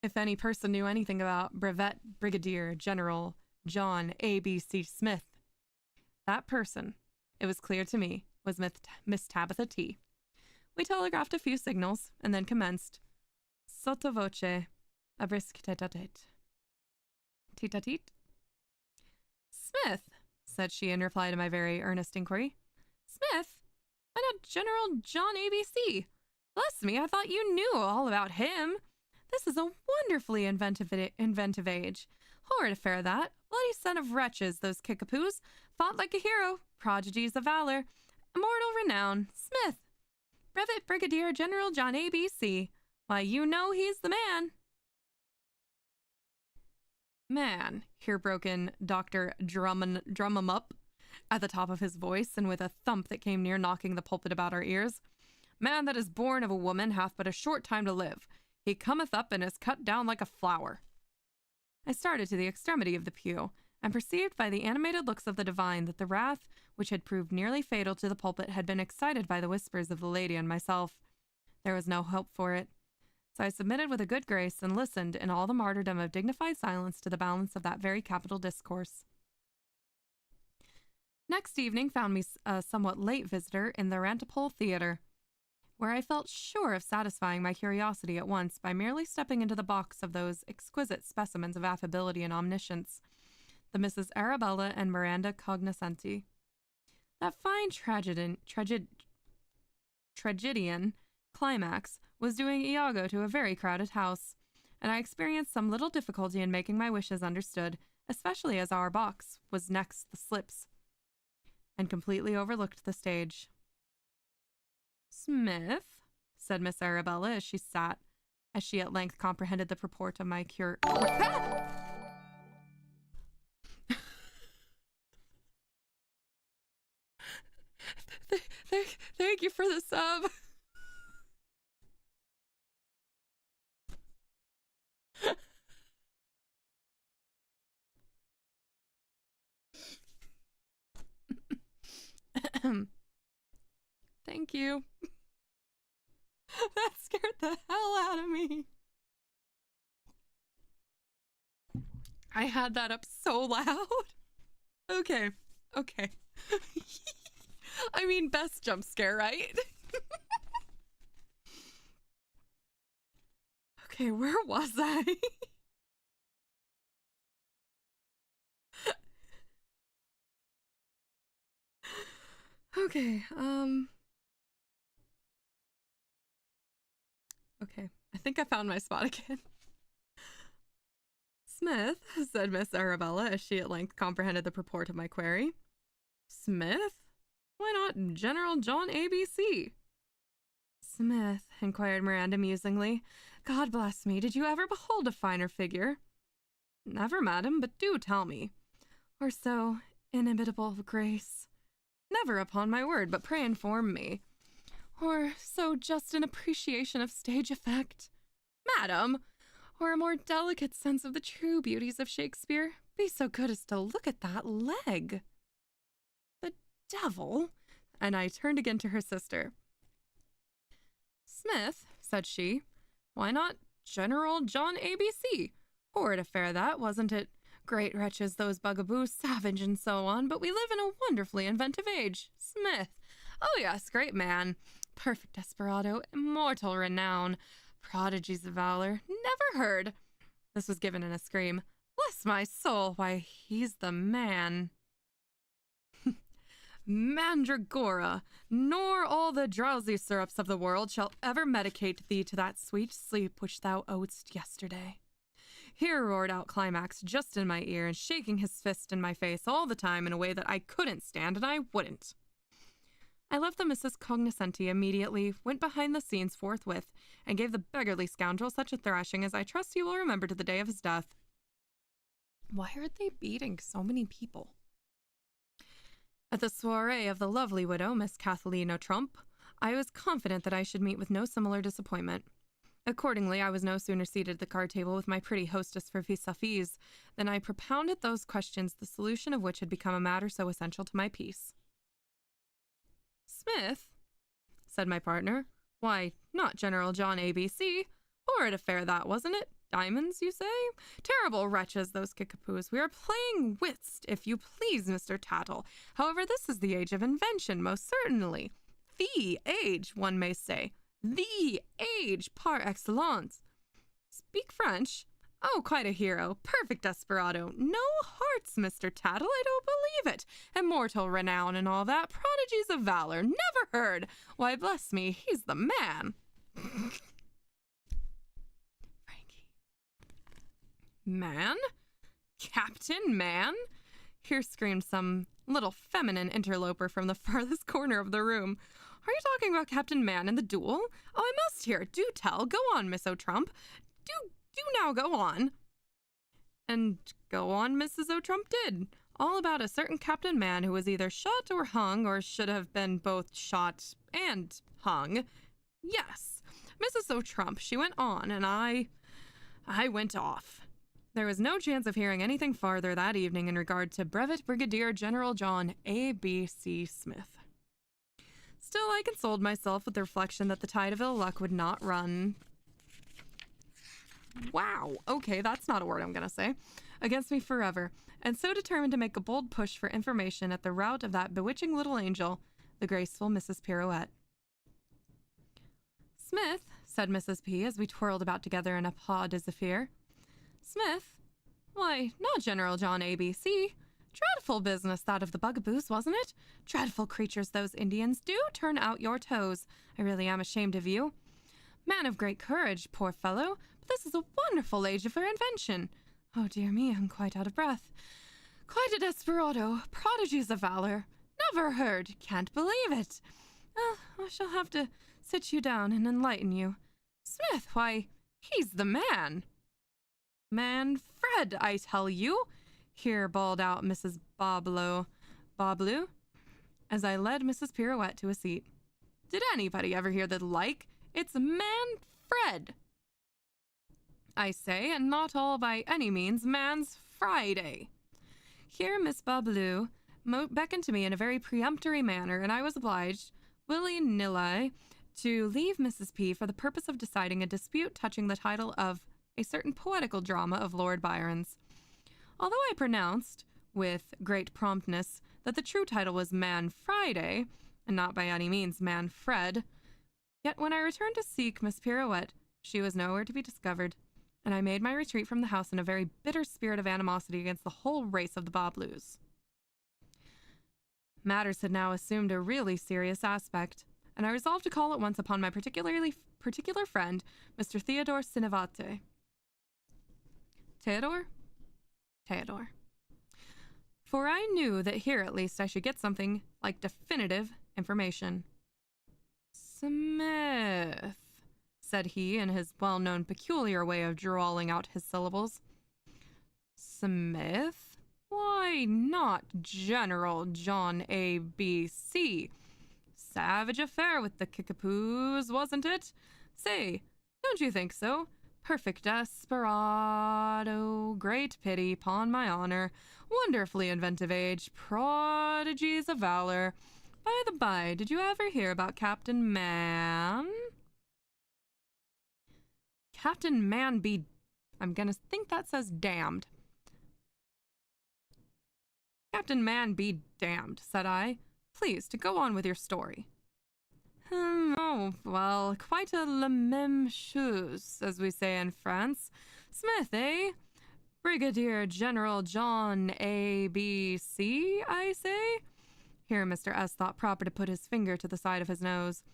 If any person knew anything about Brevet Brigadier General John A.B.C. Smith, that person, it was clear to me, was Miss Tabitha T. We telegraphed a few signals and then commenced. Sotto voce, a brisk tete-a-tete. Tete-a-tete? Smith, said she in reply to my very earnest inquiry. Smith? Why not General John A.B.C.? Bless me, I thought you knew all about him. This is a wonderfully inventive age. Horrid affair that. Bloody son of wretches, those kickapoos. Fought like a hero. Prodigies of valor. Immortal renown. Smith. Brevet Brigadier General John A.B.C. Why, you know he's the man. Man, here broke in Dr. Drum-em-up at the top of his voice, and with a thump that came near knocking the pulpit about our ears. Man that is born of a woman hath but a short time to live. He cometh up and is cut down like a flower. I started to the extremity of the pew, and perceived by the animated looks of the divine that the wrath which had proved nearly fatal to the pulpit had been excited by the whispers of the lady and myself. There was no help for it. So I submitted with a good grace and listened in all the martyrdom of dignified silence to the balance of that very capital discourse. Next evening found me a somewhat late visitor in the Rantipole Theatre, where I felt sure of satisfying my curiosity at once by merely stepping into the box of those exquisite specimens of affability and omniscience, the Misses Arabella and Miranda Cognoscenti. That fine tragedian climax was doing Iago to a very crowded house, and I experienced some little difficulty in making my wishes understood, especially as our box was next the slips, and completely overlooked the stage. Smith, said Miss Arabella as she at length comprehended the purport of my cure. Thank you for the sub. Thank you. That scared the hell out of me. I had that up so loud. Okay. I mean, best jump scare, right? Okay, where was I? Okay, okay, I think I found my spot again. Smith, said Miss Arabella as she at length comprehended the purport of my query. Smith? Why not General John A.B.C.? Smith, inquired Miranda musingly. God bless me, did you ever behold a finer figure? Never, madam, but do tell me. Or so inimitable of grace. Never, upon my word, but pray inform me. Or so just an appreciation of stage effect. Madam, or a more delicate sense of the true beauties of Shakespeare. Be so good as to look at that leg. The devil! And I turned again to her sister. Smith, said she, why not General John A.B.C.? Horrid affair that, wasn't it? Great wretches, those bugaboos, savage and so on, but we live in a wonderfully inventive age. Smith. Oh yes, great man. Perfect desperado, immortal renown. Prodigies of valor, never heard. This was given in a scream. Bless my soul, why, he's the man. Mandragora, nor all the drowsy syrups of the world shall ever medicate thee to that sweet sleep which thou owedst yesterday. Here roared out Climax just in my ear and shaking his fist in my face all the time in a way that I couldn't stand and I wouldn't. I left the Misses Cognoscenti immediately, went behind the scenes forthwith, and gave the beggarly scoundrel such a thrashing as I trust he will remember to the day of his death. Why are they beating so many people? At the soiree of the lovely widow, Miss Kathleen O'Trump, I was confident that I should meet with no similar disappointment. Accordingly, I was no sooner seated at the card table with my pretty hostess for vis-a-vis than I propounded those questions, the solution of which had become a matter so essential to my peace. Smith, said my partner. Why, not General John A.B.C. Horrid affair that, wasn't it? Diamonds, you say? Terrible wretches, those Kickapoos. We are playing whist, if you please, Mr. Tattle. However, this is the age of invention, most certainly. The age, one may say. The age par excellence. Speak French? Oh, quite a hero. Perfect desperado. No hearts, Mr. Tattle, I don't believe it. Immortal renown and all that. Prodigies of valor. Never heard. Why, bless me, he's the man. Frankie. Man? Captain Man? Here screamed some little feminine interloper from the farthest corner of the room. Are you talking about Captain Man in the duel? Oh, I must hear. Do tell. Go on, Miss O'Trump. Do now go on. And go on Mrs. O'Trump did. All about a certain Captain Man who was either shot or hung, or should have been both shot and hung. Yes, Mrs. O'Trump, she went on, and I went off. There was no chance of hearing anything farther that evening in regard to Brevet Brigadier General John A.B.C. Smith. Still, I consoled myself with the reflection that the tide of ill luck would not run... Wow, okay, that's not a word I'm gonna say. Against me forever, and so determined to make a bold push for information at the rout of that bewitching little angel, the graceful Mrs. Pirouette. Smith, said Mrs. P, as we twirled about together in a pas de zephyr. Smith? Why, not General John A.B.C. Dreadful business, that of the bugaboos, wasn't it? Dreadful creatures, those Indians. Do turn out your toes. I really am ashamed of you. Man of great courage, poor fellow, but this is a wonderful age for invention. Oh, dear me, I'm quite out of breath. Quite a desperado, prodigies of valor. Never heard, can't believe it. I shall have to sit you down and enlighten you. Smith, why, he's the man. Man Fred, I tell you, here bawled out Mrs. Boblo, as I led Mrs. Pirouette to a seat. Did anybody ever hear the like? It's Man Fred, I say, and not all by any means Man's Friday. Here Miss Bablou beckoned to me in a very peremptory manner, and I was obliged, willy-nilly, to leave Mrs. P for the purpose of deciding a dispute touching the title of a certain poetical drama of Lord Byron's. Although I pronounced, with great promptness, that the true title was Man Friday, and not by any means Man Fred, yet when I returned to seek Miss Pirouette, she was nowhere to be discovered, and I made my retreat from the house in a very bitter spirit of animosity against the whole race of the Bablus. Matters had now assumed a really serious aspect, and I resolved to call at once upon my particular friend, Mr. Theodore Sinavate. Theodore. For I knew that here at least I should get something like definitive information. Smith, said he in his well-known peculiar way of drawling out his syllables. Smith? Why not General John A.B.C.? Savage affair with the Kickapoos, wasn't it? Say, don't you think so? Perfect desperado, great pity, 'pon my honor, wonderfully inventive age, prodigies of valor. By the by, did you ever hear about Captain Man? Captain Man be... I'm gonna think that says damned. Captain Man be damned, said I. Please, to go on with your story. Oh, well, quite a la même chose, as we say in France. Smith, eh? Brigadier General John A.B.C., I say? Here Mr. S. thought proper to put his finger to the side of his nose.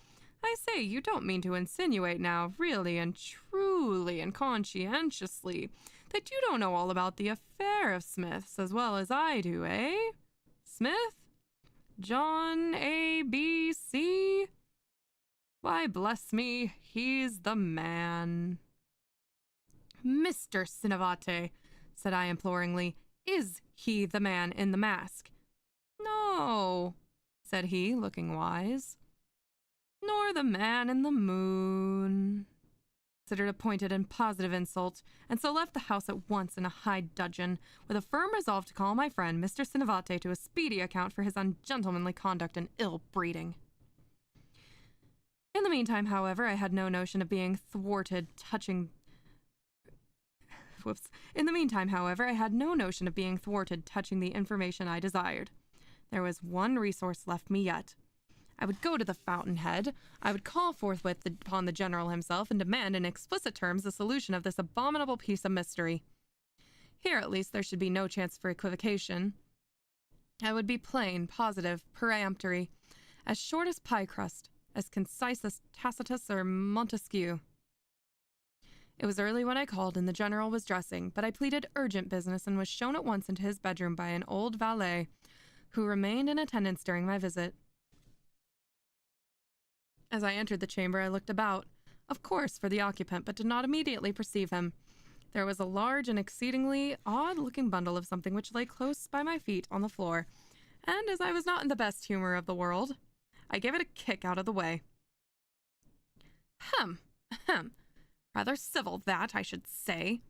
I say, you don't mean to insinuate now, really and truly and conscientiously, that you don't know all about the affair of Smith's as well as I do, eh? Smith? John A.B.C.? Why, bless me, he's the man. Mr. Sinavate, said I imploringly, is he the man in the mask? No, said he, looking wise. Nor the man in the moon. Considered a pointed and positive insult, and so left the house at once in a high dudgeon, with a firm resolve to call my friend Mr. Sinavate to a speedy account for his ungentlemanly conduct and ill breeding. In the meantime, however, I had no notion of being thwarted touching Whoops. In the meantime, however, I had no notion of being thwarted touching the information I desired. There was one resource left me yet. I would go to the fountainhead. I would call forthwith upon the general himself and demand in explicit terms the solution of this abominable piece of mystery. Here, at least, there should be no chance for equivocation. I would be plain, positive, peremptory, as short as pie crust, as concise as Tacitus or Montesquieu. It was early when I called, and the general was dressing, but I pleaded urgent business and was shown at once into his bedroom by an old valet, who remained in attendance during my visit. As I entered the chamber, I looked about, of course, for the occupant, but did not immediately perceive him. There was a large and exceedingly odd-looking bundle of something which lay close by my feet on the floor, and as I was not in the best humor of the world, I gave it a kick out of the way. Ahem. Rather civil, that, I should say,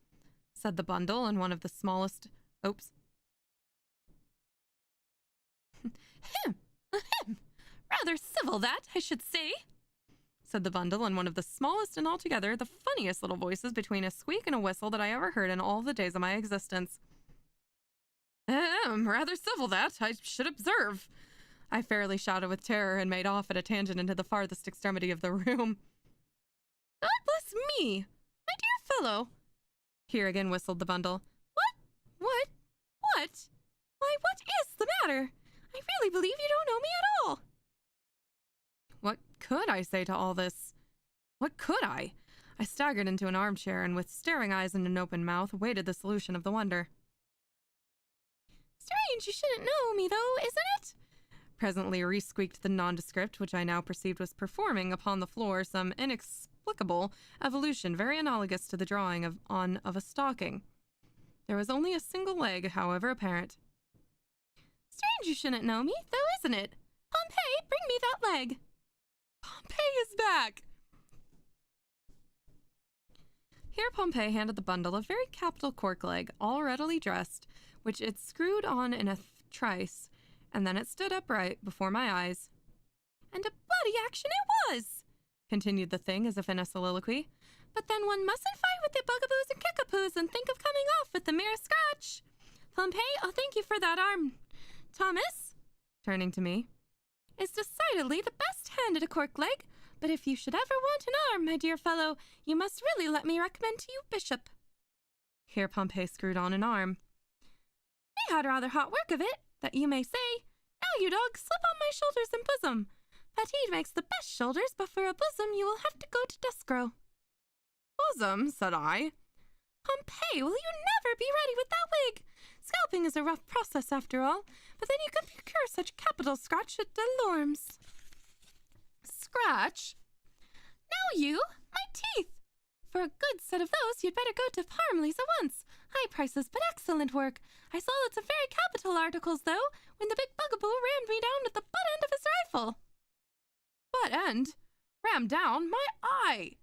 said the bundle in one of the smallest... Oops. Rather civil, that, I should say, said the bundle in one of the smallest and altogether the funniest little voices between a squeak and a whistle that I ever heard in all the days of my existence. Rather civil, that, I should observe, I fairly shouted with terror and made off at a tangent into the farthest extremity of the room. God bless me, my dear fellow, here again whistled the bundle. What? Why, what is the matter? I really believe you don't know me at all. What could I say to all this? What could I? I staggered into an armchair and with staring eyes and an open mouth awaited the solution of the wonder. Strange you shouldn't know me, though, isn't it? Presently re-squeaked the nondescript, which I now perceived was performing upon the floor some inexplicable evolution very analogous to the drawing of a stocking. There was only a single leg, however, apparent. Strange you shouldn't know me, though, isn't it? Pompey, bring me that leg. Pompey is back! Here Pompey handed the bundle a very capital cork leg, all readily dressed, which it screwed on in a trice, and then it stood upright before my eyes. And a bloody action it was, continued the thing as if in a soliloquy. But then one mustn't fight with the bugaboos and kickapoos and think of coming off with the mere scratch. Pompey, I'll thank you for that arm. Thomas, turning to me, is decidedly the best hand at a cork leg, but if you should ever want an arm, my dear fellow, you must really let me recommend to you Bishop. Here Pompey screwed on an arm. We had rather hot work of it, that you may say. Now, you dog, slip on my shoulders and bosom. Fatigue makes the best shoulders, but for a bosom you will have to go to Descro. Bosom, said I. Pompey, will you never be ready with that wig? Scalping is a rough process after all, but then you could procure such capital scratch at Delorme's. Scratch? Now you, my teeth! For a good set of those, you'd better go to Parmley's at once. High prices, but excellent work. I saw lots of very capital articles, though, when the big bugaboo rammed me down with the butt end of his rifle. Butt end? Rammed down? My eye!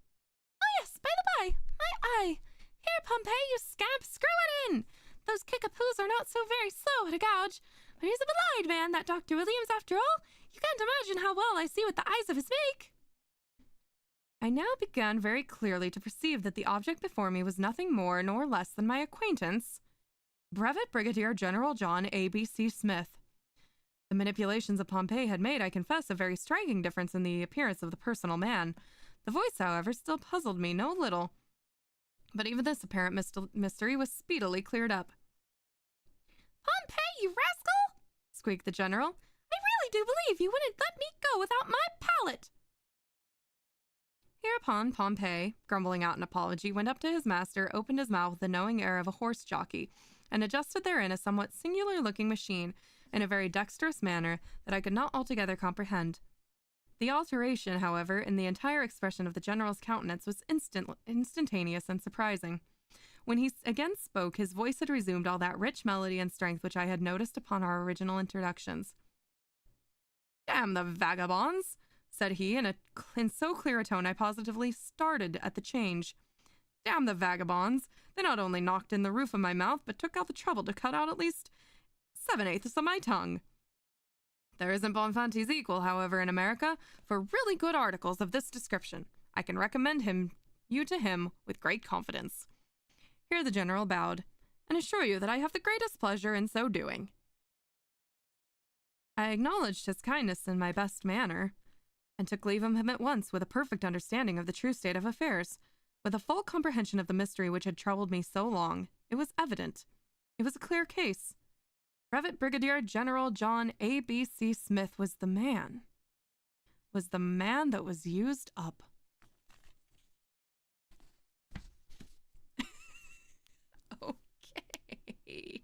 Oh yes, by the by, my eye. Here, Pompey, you scamp, screw it in. Those kickapoos are not so very slow at a gouge, but he's a belied man, that Dr. Williams, after all. You can't imagine how well I see with the eyes of his make. I now began very clearly to perceive that the object before me was nothing more nor less than my acquaintance, Brevet Brigadier General John A.B.C. Smith. The manipulations of Pompey had made, I confess, a very striking difference in the appearance of the personal man. The voice, however, still puzzled me no little, but even this apparent mystery was speedily cleared up. Pompey, you rascal! Squeaked the general. I really do believe you wouldn't let me go without my pallet. Hereupon Pompey, grumbling out an apology, went up to his master, opened his mouth with the knowing air of a horse jockey, and adjusted therein a somewhat singular-looking machine in a very dexterous manner that I could not altogether comprehend. The alteration, however, in the entire expression of the general's countenance was instantaneous and surprising. When he again spoke, his voice had resumed all that rich melody and strength which I had noticed upon our original introductions. Damn the vagabonds! Said he in so clear a tone I positively started at the change. Damn the vagabonds! They not only knocked in the roof of my mouth, but took out the trouble to cut out at least 7/8 of my tongue. There isn't Bonfanti's equal, however, in America, for really good articles of this description. I can recommend you to him with great confidence. Here the general bowed, and assure you that I have the greatest pleasure in so doing. I acknowledged his kindness in my best manner, and took leave of him at once with a perfect understanding of the true state of affairs, with a full comprehension of the mystery which had troubled me so long. It was evident. It was a clear case. Brevet Brigadier General John A.B.C. Smith was the man. Was the man that was used up. Okay.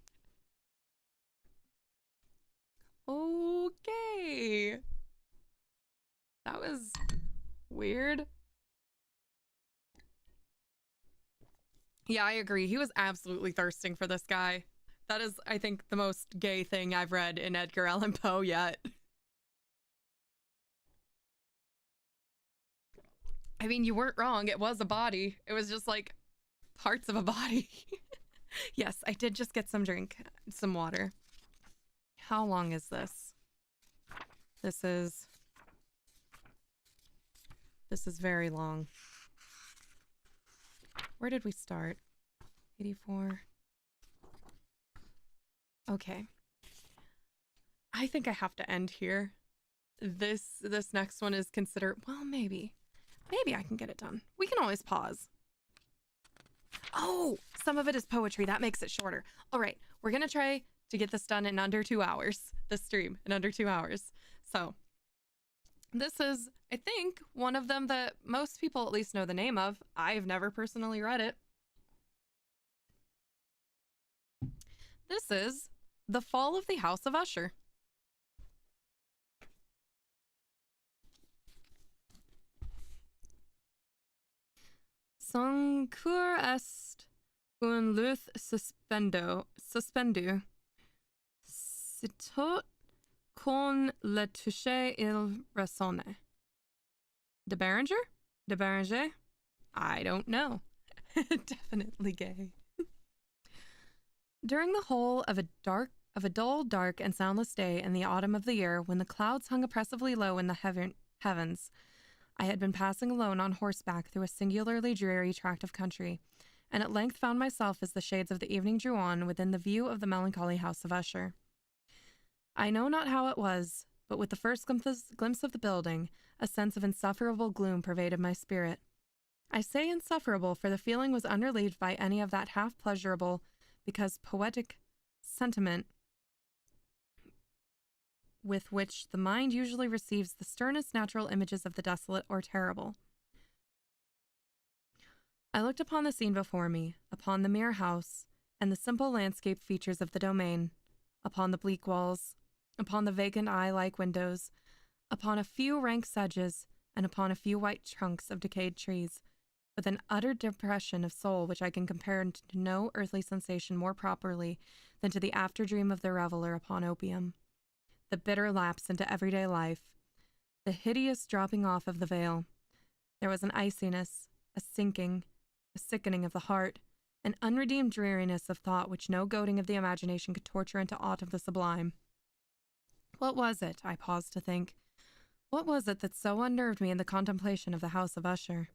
Okay. That was weird. Yeah, I agree. He was absolutely thirsting for this guy. That is, I think, the most gay thing I've read in Edgar Allan Poe yet. I mean, you weren't wrong. It was a body. It was just like parts of a body. Yes, I did just get some water. How long is this? This is very long. Where did we start? 84. Okay. I think I have to end here. This next one is considered, well, maybe I can get it done. We can always pause. Oh, some of it is poetry. That makes it shorter. All right, we're going to try to get this done in under 2 hours. This stream in under 2 hours. So this is, I think, one of them that most people at least know the name of. I've never personally read it. This is The Fall of the House of Usher. Son cur est un luth suspendu, sitot con le toucher il ressonne. De Beranger? I don't know. Definitely gay. During the whole of a dull, dark, and soundless day in the autumn of the year, when the clouds hung oppressively low in the heavens, I had been passing alone on horseback through a singularly dreary tract of country, and at length found myself, as the shades of the evening drew on, within the view of the melancholy house of Usher. I know not how it was, but with the first glimpse of the building, a sense of insufferable gloom pervaded my spirit. I say insufferable, for the feeling was unrelieved by any of that half-pleasurable, because poetic sentiment with which the mind usually receives the sternest natural images of the desolate or terrible. I looked upon the scene before me, upon the mere house, and the simple landscape features of the domain, upon the bleak walls, upon the vacant eye-like windows, upon a few rank sedges, and upon a few white trunks of decayed trees, with an utter depression of soul which I can compare to no earthly sensation more properly than to the after-dream of the reveller upon opium. The bitter lapse into everyday life, the hideous dropping off of the veil. There was an iciness, a sinking, a sickening of the heart, an unredeemed dreariness of thought which no goading of the imagination could torture into aught of the sublime. What was it, I paused to think, what was it that so unnerved me in the contemplation of the house of Usher?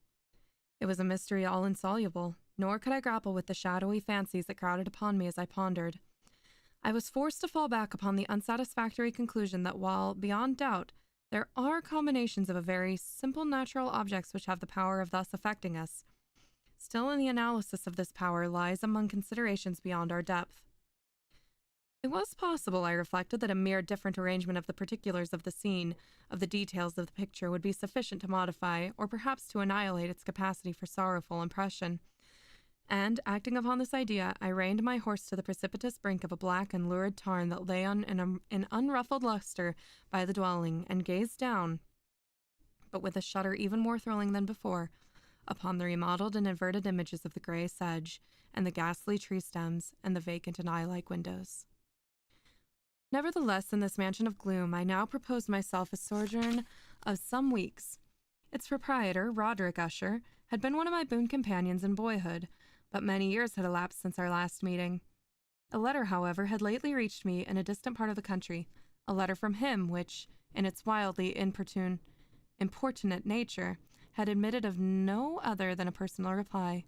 It was a mystery all insoluble, nor could I grapple with the shadowy fancies that crowded upon me as I pondered. I was forced to fall back upon the unsatisfactory conclusion that while, beyond doubt, there are combinations of a very simple natural objects which have the power of thus affecting us, still in the analysis of this power lies among considerations beyond our depth. It was possible, I reflected, that a mere different arrangement of the particulars of the scene, of the details of the picture, would be sufficient to modify, or perhaps to annihilate its capacity for sorrowful impression. And, acting upon this idea, I reined my horse to the precipitous brink of a black and lurid tarn that lay in unruffled luster by the dwelling, and gazed down, but with a shudder even more thrilling than before, upon the remodeled and inverted images of the grey sedge, and the ghastly tree stems, and the vacant and eye-like windows. Nevertheless, in this mansion of gloom, I now proposed myself a sojourn of some weeks. Its proprietor, Roderick Usher, had been one of my boon companions in boyhood, but many years had elapsed since our last meeting. A letter, however, had lately reached me in a distant part of the country, a letter from him which, in its wildly importunate nature, had admitted of no other than a personal reply.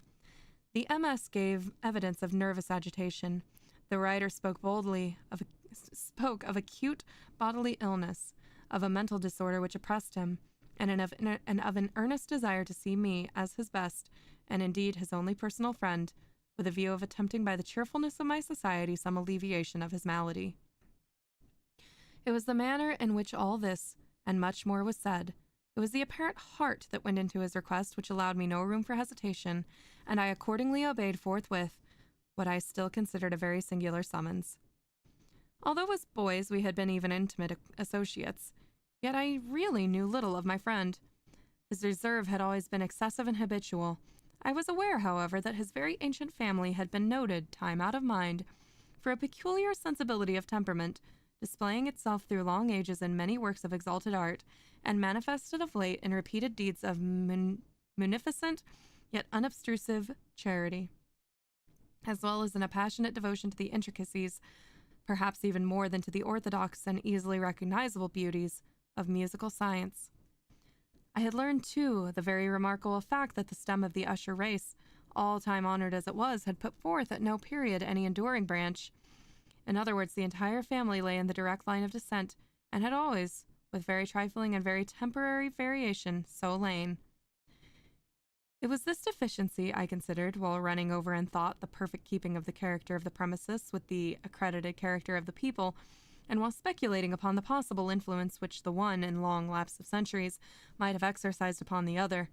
The MS gave evidence of nervous agitation. The writer spoke of acute bodily illness, of a mental disorder which oppressed him, and of an earnest desire to see me as his best, and indeed his only personal friend, with a view of attempting by the cheerfulness of my society some alleviation of his malady. It was the manner in which all this, and much more, was said. It was the apparent heart that went into his request which allowed me no room for hesitation, and I accordingly obeyed forthwith what I still considered a very singular summons. Although as boys we had been even intimate associates, yet I really knew little of my friend. His reserve had always been excessive and habitual. I was aware, however, that his very ancient family had been noted, time out of mind, for a peculiar sensibility of temperament, displaying itself through long ages in many works of exalted art, and manifested of late in repeated deeds of munificent yet unobtrusive charity, as well as in a passionate devotion to the intricacies, perhaps even more than to the orthodox and easily recognizable beauties, of musical science. I had learned, too, the very remarkable fact that the stem of the Usher race, all time honored as it was, had put forth at no period any enduring branch. In other words, the entire family lay in the direct line of descent, and had always, with very trifling and very temporary variation, so lain. It was this deficiency, I considered, while running over in thought the perfect keeping of the character of the premises with the accredited character of the people, and while speculating upon the possible influence which the one, in long lapse of centuries, might have exercised upon the other.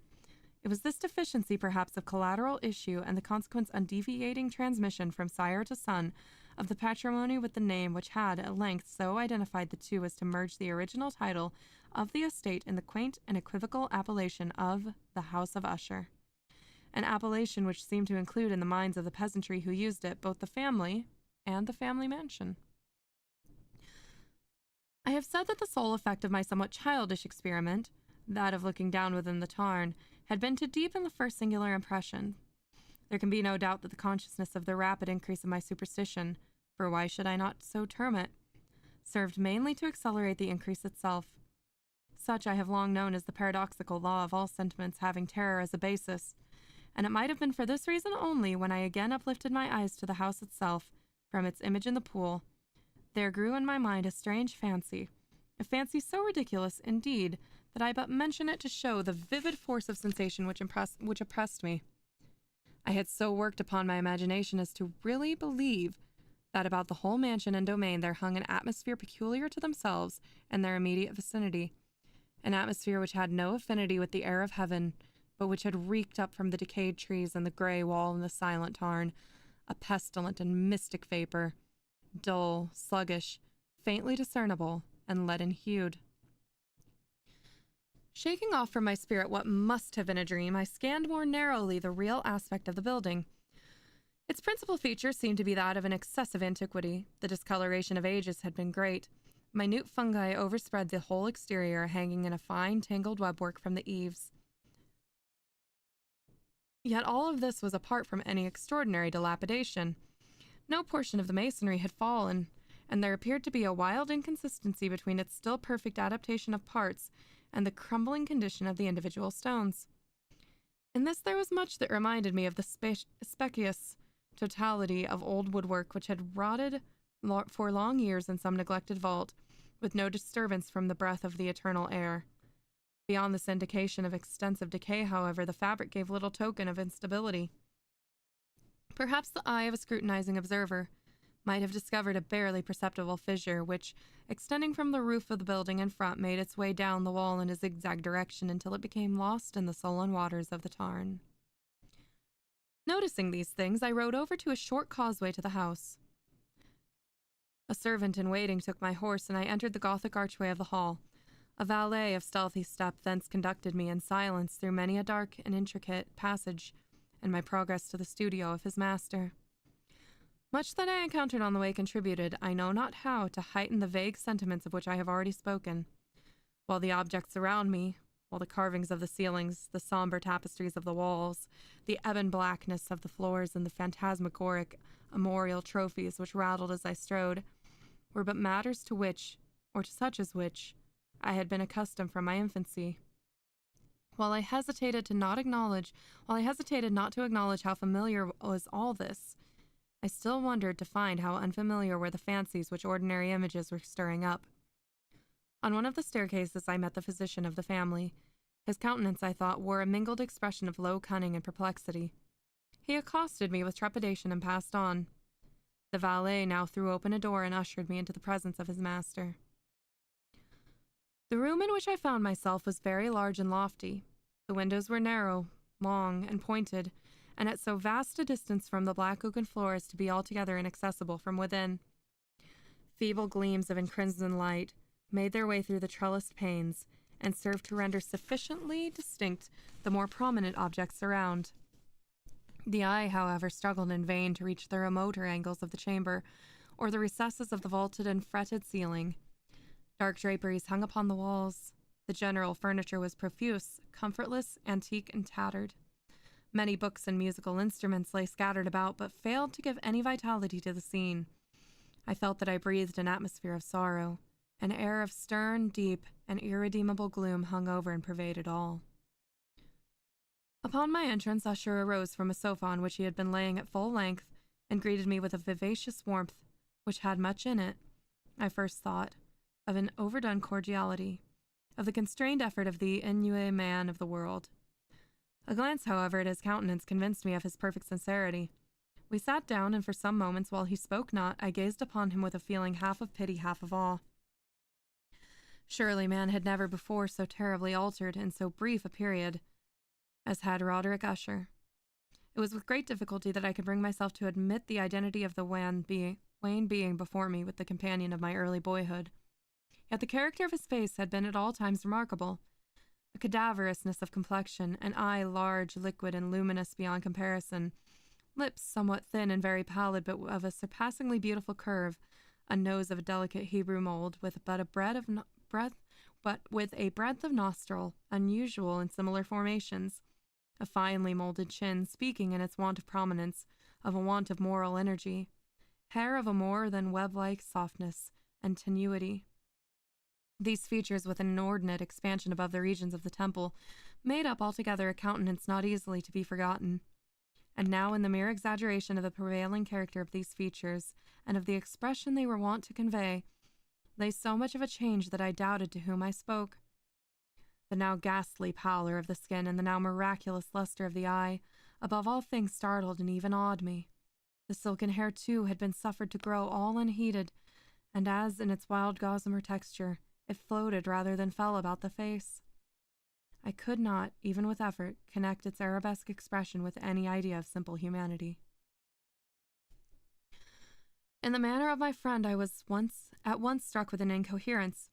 It was this deficiency, perhaps, of collateral issue, and the consequent undeviating transmission from sire to son of the patrimony with the name which had, at length, so identified the two as to merge the original title of the estate in the quaint and equivocal appellation of the House of Usher, an appellation which seemed to include in the minds of the peasantry who used it both the family and the family mansion. I have said that the sole effect of my somewhat childish experiment, that of looking down within the tarn, had been to deepen the first singular impression. There can be no doubt that the consciousness of the rapid increase of my superstition, for why should I not so term it, served mainly to accelerate the increase itself. Such I have long known as the paradoxical law of all sentiments having terror as a basis, and it might have been for this reason only when I again uplifted my eyes to the house itself, from its image in the pool, there grew in my mind a strange fancy, a fancy so ridiculous, indeed, that I but mention it to show the vivid force of sensation which oppressed me. I had so worked upon my imagination as to really believe that about the whole mansion and domain there hung an atmosphere peculiar to themselves and their immediate vicinity, an atmosphere which had no affinity with the air of heaven, but which had reeked up from the decayed trees and the gray wall and the silent tarn, a pestilent and mystic vapor, dull, sluggish, faintly discernible, and leaden-hued. Shaking off from my spirit what must have been a dream, I scanned more narrowly the real aspect of the building. Its principal feature seemed to be that of an excessive antiquity. The discoloration of ages had been great. Minute fungi overspread the whole exterior, hanging in a fine, tangled webwork from the eaves. Yet all of this was apart from any extraordinary dilapidation. No portion of the masonry had fallen, and there appeared to be a wild inconsistency between its still perfect adaptation of parts and the crumbling condition of the individual stones. In this there was much that reminded me of the specious totality of old woodwork which had rotted for long years in some neglected vault, with no disturbance from the breath of the eternal air. Beyond this indication of extensive decay, however, the fabric gave little token of instability. Perhaps the eye of a scrutinizing observer might have discovered a barely perceptible fissure which, extending from the roof of the building in front, made its way down the wall in a zigzag direction until it became lost in the sullen waters of the tarn. Noticing these things, I rode over to a short causeway to the house. A servant in waiting took my horse, and I entered the Gothic archway of the hall. A valet of stealthy step thence conducted me in silence through many a dark and intricate passage in my progress to the studio of his master. Much that I encountered on the way contributed, I know not how, to heighten the vague sentiments of which I have already spoken, while the objects around me, while the carvings of the ceilings, the somber tapestries of the walls, the ebon blackness of the floors, and the phantasmagoric armorial trophies which rattled as I strode, were but matters to which, or to such as which, I had been accustomed from my infancy. While I hesitated not to acknowledge how familiar was all this, I still wondered to find how unfamiliar were the fancies which ordinary images were stirring up. On one of the staircases I met the physician of the family. His countenance, I thought, wore a mingled expression of low cunning and perplexity. He accosted me with trepidation and passed on. The valet now threw open a door and ushered me into the presence of his master. The room in which I found myself was very large and lofty. The windows were narrow, long, and pointed, and at so vast a distance from the black oaken floor as to be altogether inaccessible from within. Feeble gleams of encrimsoned light made their way through the trellised panes and served to render sufficiently distinct the more prominent objects around. The eye, however, struggled in vain to reach the remoter angles of the chamber or the recesses of the vaulted and fretted ceiling. Dark draperies hung upon the walls. The general furniture was profuse, comfortless, antique, and tattered. Many books and musical instruments lay scattered about, but failed to give any vitality to the scene. I felt that I breathed an atmosphere of sorrow. An air of stern, deep, and irredeemable gloom hung over and pervaded all. Upon my entrance, Usher arose from a sofa on which he had been laying at full length, and greeted me with a vivacious warmth, which had much in it, I first thought, of an overdone cordiality, of the constrained effort of the ennuyé man of the world. A glance, however, at his countenance convinced me of his perfect sincerity. We sat down, and for some moments, while he spoke not, I gazed upon him with a feeling half of pity, half of awe. Surely man had never before so terribly altered in so brief a period as had Roderick Usher. It was with great difficulty that I could bring myself to admit the identity of the wan being before me with the companion of my early boyhood. Yet the character of his face had been at all times remarkable. A cadaverousness of complexion, an eye large, liquid, and luminous beyond comparison, lips somewhat thin and very pallid, but of a surpassingly beautiful curve, a nose of a delicate Hebrew mold, with a breadth of nostril unusual in similar formations, a finely molded chin, speaking in its want of prominence of a want of moral energy, hair of a more than web-like softness and tenuity. These features, with an inordinate expansion above the regions of the temple, made up altogether a countenance not easily to be forgotten. And now, in the mere exaggeration of the prevailing character of these features, and of the expression they were wont to convey, lay so much of a change that I doubted to whom I spoke. The now ghastly pallor of the skin and the now miraculous luster of the eye, above all things, startled and even awed me. The silken hair, too, had been suffered to grow all unheeded, and as, in its wild gossamer texture, it floated rather than fell about the face. I could not, even with effort, connect its arabesque expression with any idea of simple humanity. In the manner of my friend, I was at once struck with an incoherence,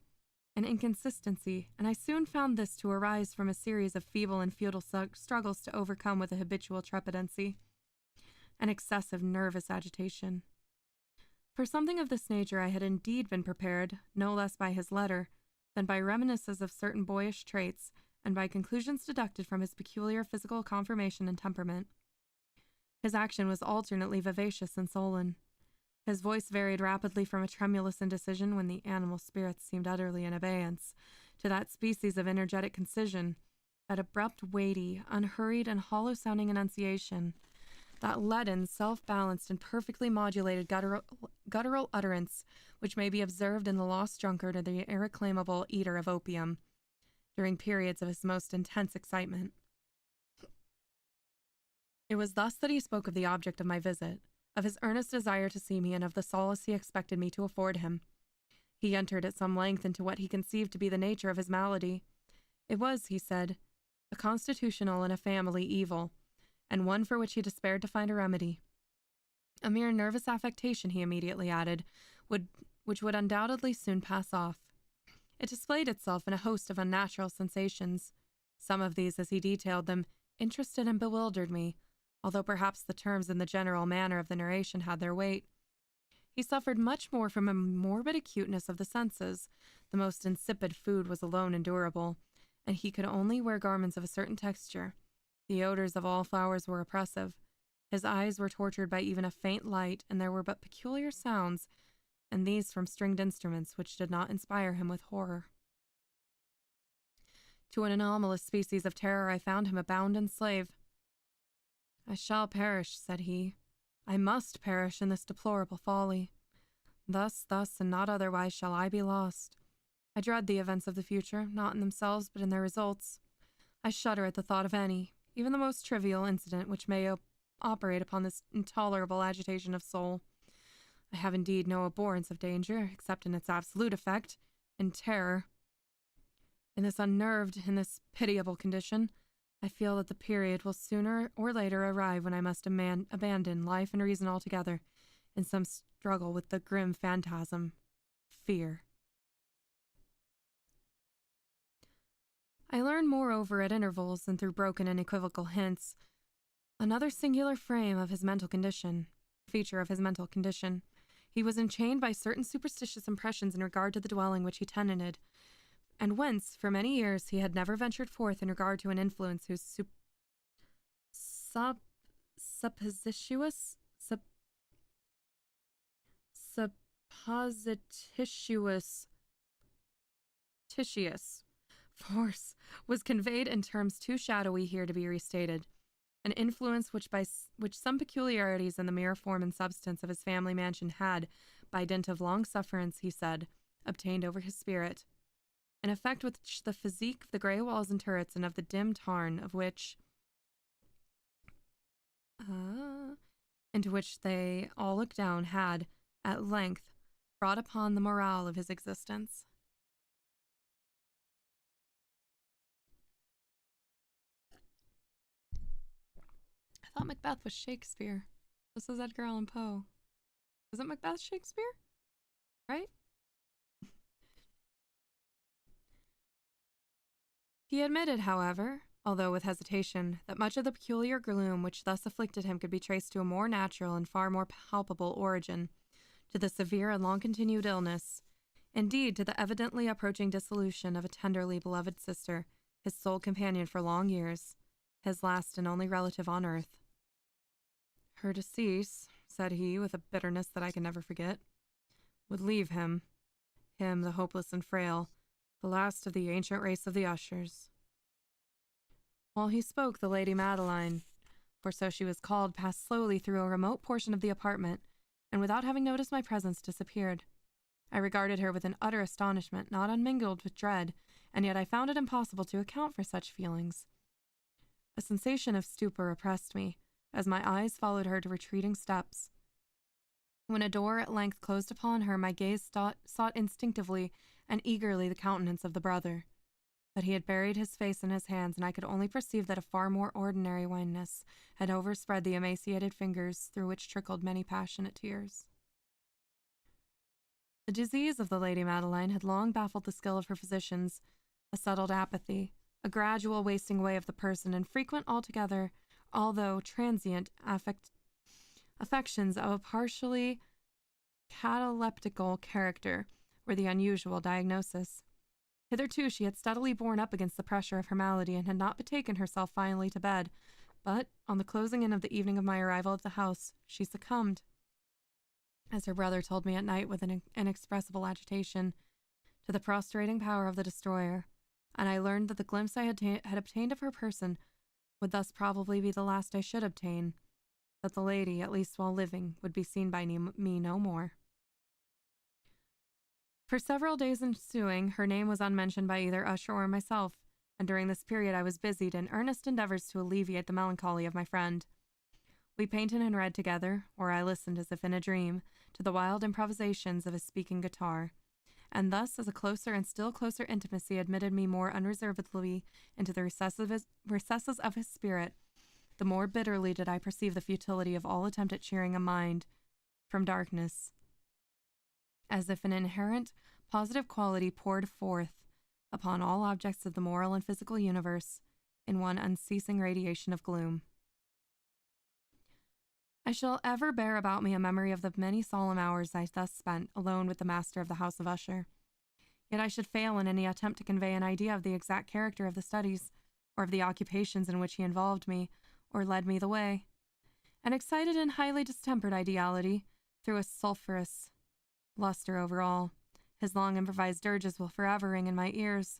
an inconsistency, and I soon found this to arise from a series of feeble and futile struggles to overcome with a habitual trepidancy, an excessive nervous agitation. For something of this nature I had indeed been prepared, no less by his letter, than by reminiscences of certain boyish traits, and by conclusions deducted from his peculiar physical conformation and temperament. His action was alternately vivacious and sullen. His voice varied rapidly from a tremulous indecision when the animal spirits seemed utterly in abeyance, to that species of energetic concision, that abrupt, weighty, unhurried, and hollow-sounding enunciation, that leaden, self-balanced, and perfectly modulated guttural utterance which may be observed in the lost drunkard or the irreclaimable eater of opium during periods of his most intense excitement. It was thus that he spoke of the object of my visit, of his earnest desire to see me, and of the solace he expected me to afford him. He entered at some length into what he conceived to be the nature of his malady. It was, he said, a constitutional and a family evil, and one for which he despaired to find a remedy. A mere nervous affectation, he immediately added, which would undoubtedly soon pass off. It displayed itself in a host of unnatural sensations. Some of these, as he detailed them, interested and bewildered me, although perhaps the terms and the general manner of the narration had their weight. He suffered much more from a morbid acuteness of the senses. The most insipid food was alone endurable, and he could only wear garments of a certain texture. The odors of all flowers were oppressive. His eyes were tortured by even a faint light, and there were but peculiar sounds, and these from stringed instruments, which did not inspire him with horror. To an anomalous species of terror I found him a bounden slave. I shall perish, said he. I must perish in this deplorable folly. Thus, and not otherwise shall I be lost. I dread the events of the future, not in themselves, but in their results. I shudder at the thought of any, even the most trivial incident which may operate upon this intolerable agitation of soul. I have indeed no abhorrence of danger, except in its absolute effect, in terror. In this pitiable condition, I feel that the period will sooner or later arrive when I must abandon life and reason altogether in some struggle with the grim phantasm, fear. I learn, moreover, at intervals and through broken and equivocal hints, another singular feature of his mental condition. He was enchained by certain superstitious impressions in regard to the dwelling which he tenanted, and whence, for many years, he had never ventured forth in regard to an influence whose supposititious force was conveyed in terms too shadowy here to be restated. An influence which some peculiarities in the mere form and substance of his family mansion had, by dint of long sufferance, he said, obtained over his spirit. An effect which the physique of the grey walls and turrets and of the dim tarn of which into which they all looked down had, at length, brought upon the morale of his existence. I thought Macbeth was Shakespeare. This is Edgar Allan Poe. Isn't Macbeth Shakespeare? Right? He admitted, however, although with hesitation, that much of the peculiar gloom which thus afflicted him could be traced to a more natural and far more palpable origin, to the severe and long-continued illness, indeed to the evidently approaching dissolution of a tenderly beloved sister, his sole companion for long years, his last and only relative on earth. Her decease, said he, with a bitterness that I can never forget, would leave him, the hopeless and frail, the last of the ancient race of the Ushers. While he spoke, the Lady Madeline, for so she was called, passed slowly through a remote portion of the apartment, and without having noticed my presence, disappeared. I regarded her with an utter astonishment, not unmingled with dread, and yet I found it impossible to account for such feelings. A sensation of stupor oppressed me, as my eyes followed her to retreating steps. When a door at length closed upon her, my gaze sought instinctively and eagerly the countenance of the brother. But he had buried his face in his hands, and I could only perceive that a far more ordinary wanness had overspread the emaciated fingers through which trickled many passionate tears. The disease of the Lady Madeline had long baffled the skill of her physicians, a settled apathy, a gradual wasting away of the person, and frequent altogether, although transient, affections of a partially cataleptical character were the unusual diagnosis. Hitherto she had steadily borne up against the pressure of her malady and had not betaken herself finally to bed, but, on the closing in of the evening of my arrival at the house, she succumbed, as her brother told me at night with an inexpressible agitation, to the prostrating power of the destroyer, and I learned that the glimpse I had obtained of her person would thus probably be the last I should obtain, that the lady, at least while living, would be seen by me no more. For several days ensuing, her name was unmentioned by either Usher or myself, and during this period I was busied in earnest endeavors to alleviate the melancholy of my friend. We painted and read together, or I listened as if in a dream, to the wild improvisations of his speaking guitar, and thus, as a closer and still closer intimacy admitted me more unreservedly into the recesses of his spirit, the more bitterly did I perceive the futility of all attempt at cheering a mind from darkness, as if an inherent, positive quality poured forth upon all objects of the moral and physical universe in one unceasing radiation of gloom. I shall ever bear about me a memory of the many solemn hours I thus spent alone with the master of the House of Usher. Yet I should fail in any attempt to convey an idea of the exact character of the studies, or of the occupations in which he involved me, or led me the way. An excited and highly distempered ideality threw a sulphurous luster over all. His long improvised dirges will forever ring in my ears.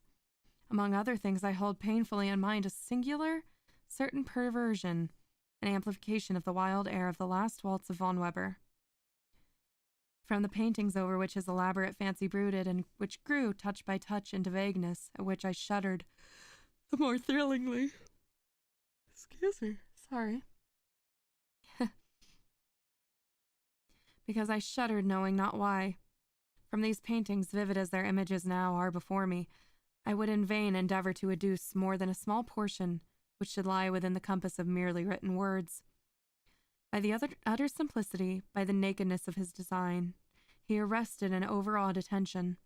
Among other things, I hold painfully in mind a singular, certain perversion, an amplification of the wild air of the last waltz of von Weber. From the paintings over which his elaborate fancy brooded, and which grew, touch by touch, into vagueness, at which I shuddered the more thrillingly. Excuse me, sorry. Because I shuddered, knowing not why. From these paintings, vivid as their images now are before me, I would in vain endeavor to adduce more than a small portion which should lie within the compass of merely written words. By the utter simplicity, by the nakedness of his design, he arrested and overawed attention.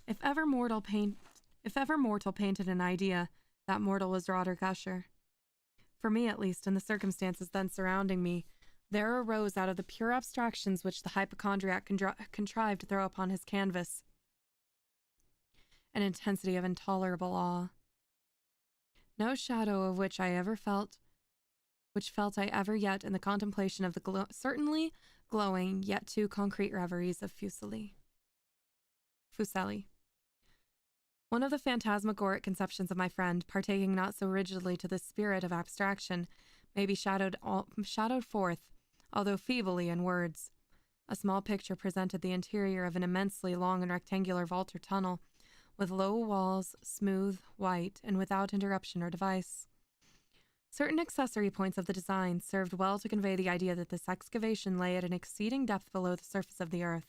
If ever mortal painted an idea, that mortal was Roderick Usher. For me, at least, in the circumstances then surrounding me, there arose out of the pure abstractions which the hypochondriac contrived to throw upon his canvas an intensity of intolerable awe. No shadow of which I felt I ever yet in the contemplation of the certainly glowing yet too concrete reveries of Fuseli. One of the phantasmagoric conceptions of my friend, partaking not so rigidly to the spirit of abstraction, may be shadowed forth, although feebly, in words. A small picture presented the interior of an immensely long and rectangular vault or tunnel, with low walls, smooth, white, and without interruption or device. Certain accessory points of the design served well to convey the idea that this excavation lay at an exceeding depth below the surface of the earth.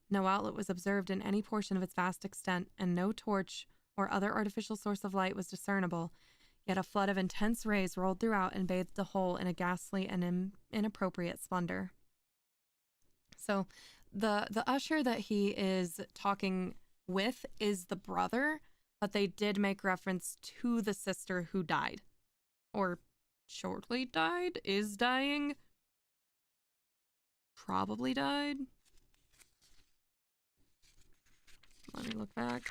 No outlet was observed in any portion of its vast extent, and no torch or other artificial source of light was discernible, yet a flood of intense rays rolled throughout and bathed the whole in a ghastly and inappropriate splendor. So the usher that he is talking with is the brother, but they did make reference to the sister who died. Or shortly died, is dying, probably died. Let me look back.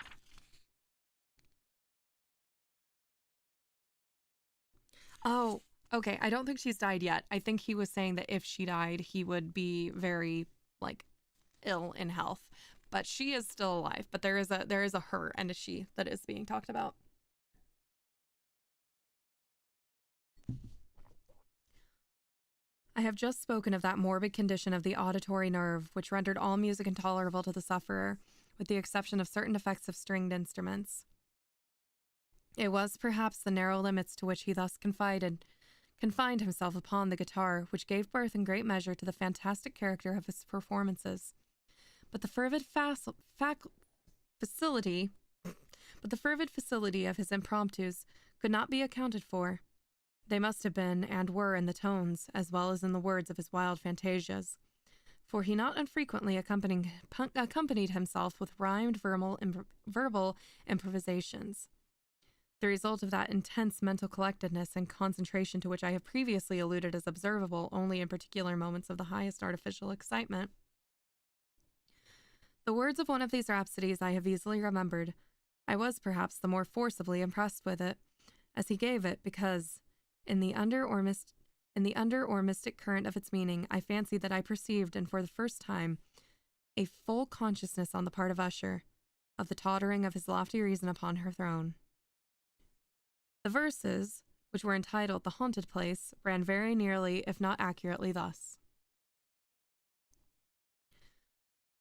Oh, okay. I don't think she's died yet. I think he was saying that if she died, he would be very, ill in health. But she is still alive. But there is a her and a she that is being talked about. I have just spoken of that morbid condition of the auditory nerve, which rendered all music intolerable to the sufferer, with the exception of certain effects of stringed instruments. It was perhaps the narrow limits to which he thus confined himself upon the guitar, which gave birth in great measure to the fantastic character of his performances. But the fervid facility of his impromptus could not be accounted for. They must have been and were in the tones, as well as in the words of his wild fantasias, for he not unfrequently accompanied himself with rhymed verbal improvisations. The result of that intense mental collectedness and concentration to which I have previously alluded is observable only in particular moments of the highest artificial excitement. The words of one of these rhapsodies I have easily remembered. I was perhaps the more forcibly impressed with it, as he gave it, because, in the under or mystic current of its meaning, I fancied that I perceived, and for the first time, a full consciousness on the part of Usher, of the tottering of his lofty reason upon her throne. The verses, which were entitled The Haunted Place, ran very nearly, if not accurately, thus.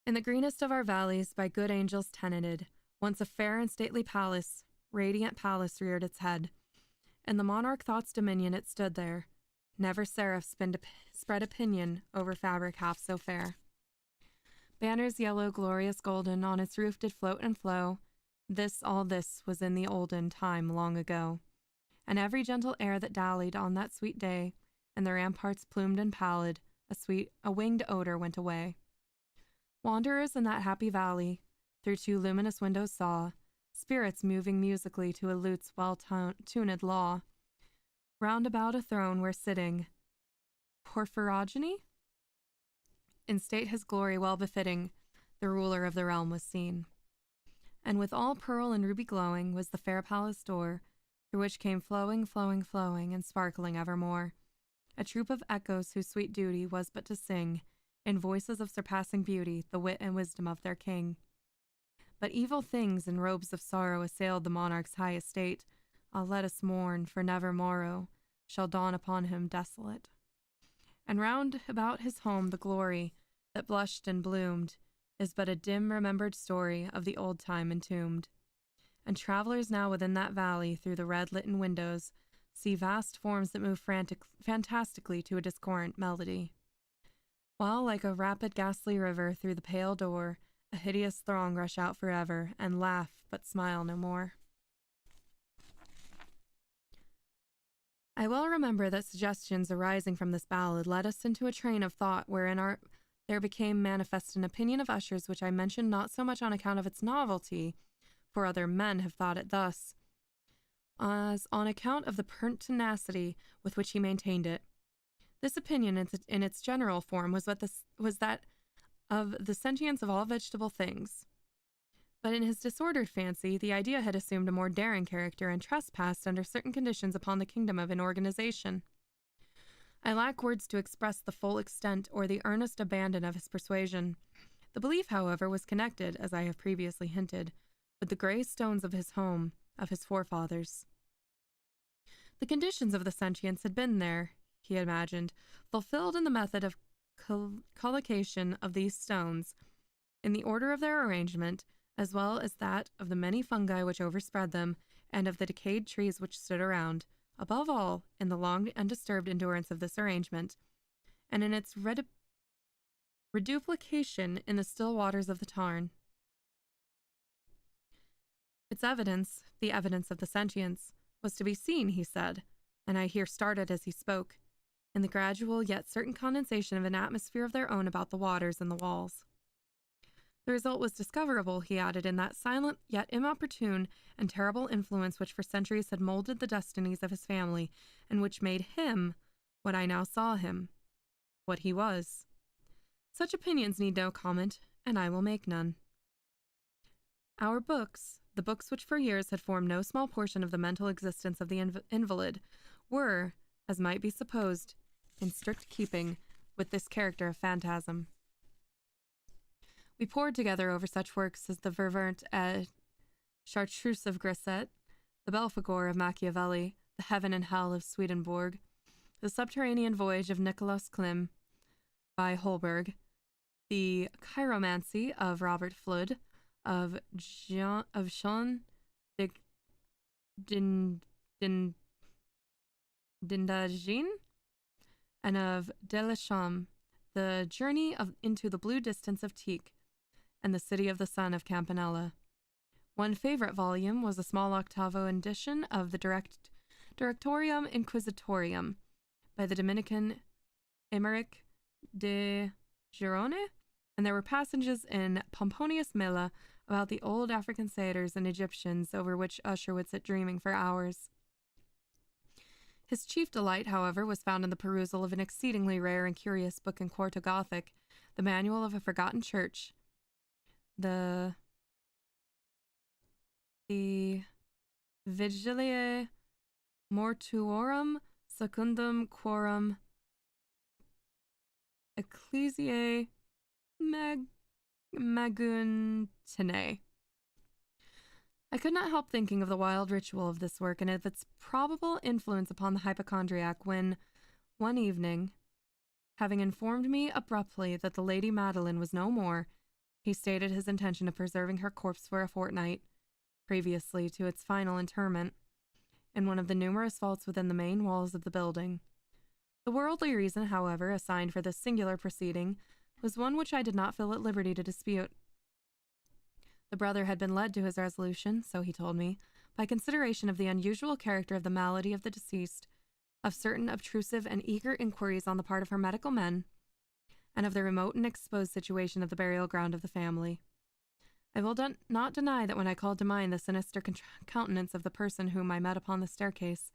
In the greenest of our valleys, by good angels tenanted, once a fair and stately palace, radiant palace, reared its head. In the monarch thought's dominion it stood there. Never seraph spread a pinion over fabric half so fair. Banners yellow, glorious golden, on its roof did float and flow. All this was in the olden time long ago. And every gentle air that dallied on that sweet day, and the ramparts plumed and pallid, a winged odor went away. Wanderers in that happy valley, through two luminous windows saw, spirits moving musically to a lute's well-tuned law. Round about a throne where sitting, Porphyrogeny? In state his glory well befitting, the ruler of the realm was seen. And with all pearl and ruby glowing was the fair palace door, through which came flowing, flowing, flowing, and sparkling evermore, a troop of echoes whose sweet duty was but to sing, in voices of surpassing beauty, the wit and wisdom of their king. But evil things in robes of sorrow assailed the monarch's high estate. Ah, let us mourn, for never morrow shall dawn upon him desolate. And round about his home the glory that blushed and bloomed is but a dim remembered story of the old time entombed. And travelers now within that valley through the red-litten windows see vast forms that move fantastically to a discordant melody. While, like a rapid ghastly river through the pale door, a hideous throng rush out forever and laugh but smile no more. I well remember that suggestions arising from this ballad led us into a train of thought wherein there became manifest an opinion of Usher's which I mention not so much on account of its novelty, for other men have thought it thus, as on account of the pertinacity with which he maintained it. This opinion in its general form was that of the sentience of all vegetable things. But in his disordered fancy, the idea had assumed a more daring character and trespassed under certain conditions upon the kingdom of inorganization. I lack words to express the full extent or the earnest abandon of his persuasion. The belief, however, was connected, as I have previously hinted, with the grey stones of his home, of his forefathers. The conditions of the sentience had been there, he imagined, fulfilled in the method of collocation of these stones, in the order of their arrangement, as well as that of the many fungi which overspread them, and of the decayed trees which stood around, above all, in the long undisturbed endurance of this arrangement, and in its reduplication in the still waters of the tarn. Its evidence, the evidence of the sentience, was to be seen, he said, and I here started as he spoke, in the gradual yet certain condensation of an atmosphere of their own about the waters and the walls. The result was discoverable, he added, in that silent yet inopportune and terrible influence which for centuries had molded the destinies of his family, and which made him what I now saw him, what he was. Such opinions need no comment, and I will make none. Our books, the books which for years had formed no small portion of the mental existence of the invalid, were, as might be supposed, in strict keeping with this character of phantasm. We pored together over such works as the Ververt et Chartreuse of Grisset, the Belphegor of Machiavelli, the Heaven and Hell of Swedenborg, the Subterranean Voyage of Nicholas Klim by Holberg, the Chiromancy of Robert Flood, of Jean de Dindagin, and of Delachaume, the Journey into the Blue Distance of Teak, and the City of the Sun of Campanella. One favorite volume was a small octavo edition of the Directorium Inquisitorium by the Dominican Emeric de Girone, and there were passages in Pomponius Mela about the old African satyrs and Egyptians over which Usher would sit dreaming for hours. His chief delight, however, was found in the perusal of an exceedingly rare and curious book in Quarto Gothic, the Manual of a Forgotten Church, the Vigiliae Mortuorum Secundum Quorum Ecclesiae Maguntinae. I could not help thinking of the wild ritual of this work and of its probable influence upon the hypochondriac when, one evening, having informed me abruptly that the Lady Madeline was no more, he stated his intention of preserving her corpse for a fortnight, previously to its final interment, in one of the numerous vaults within the main walls of the building. The worldly reason, however, assigned for this singular proceeding was one which I did not feel at liberty to dispute. The brother had been led to his resolution, so he told me, by consideration of the unusual character of the malady of the deceased, of certain obtrusive and eager inquiries on the part of her medical men, and of the remote and exposed situation of the burial ground of the family. I will not deny that when I called to mind the sinister countenance of the person whom I met upon the staircase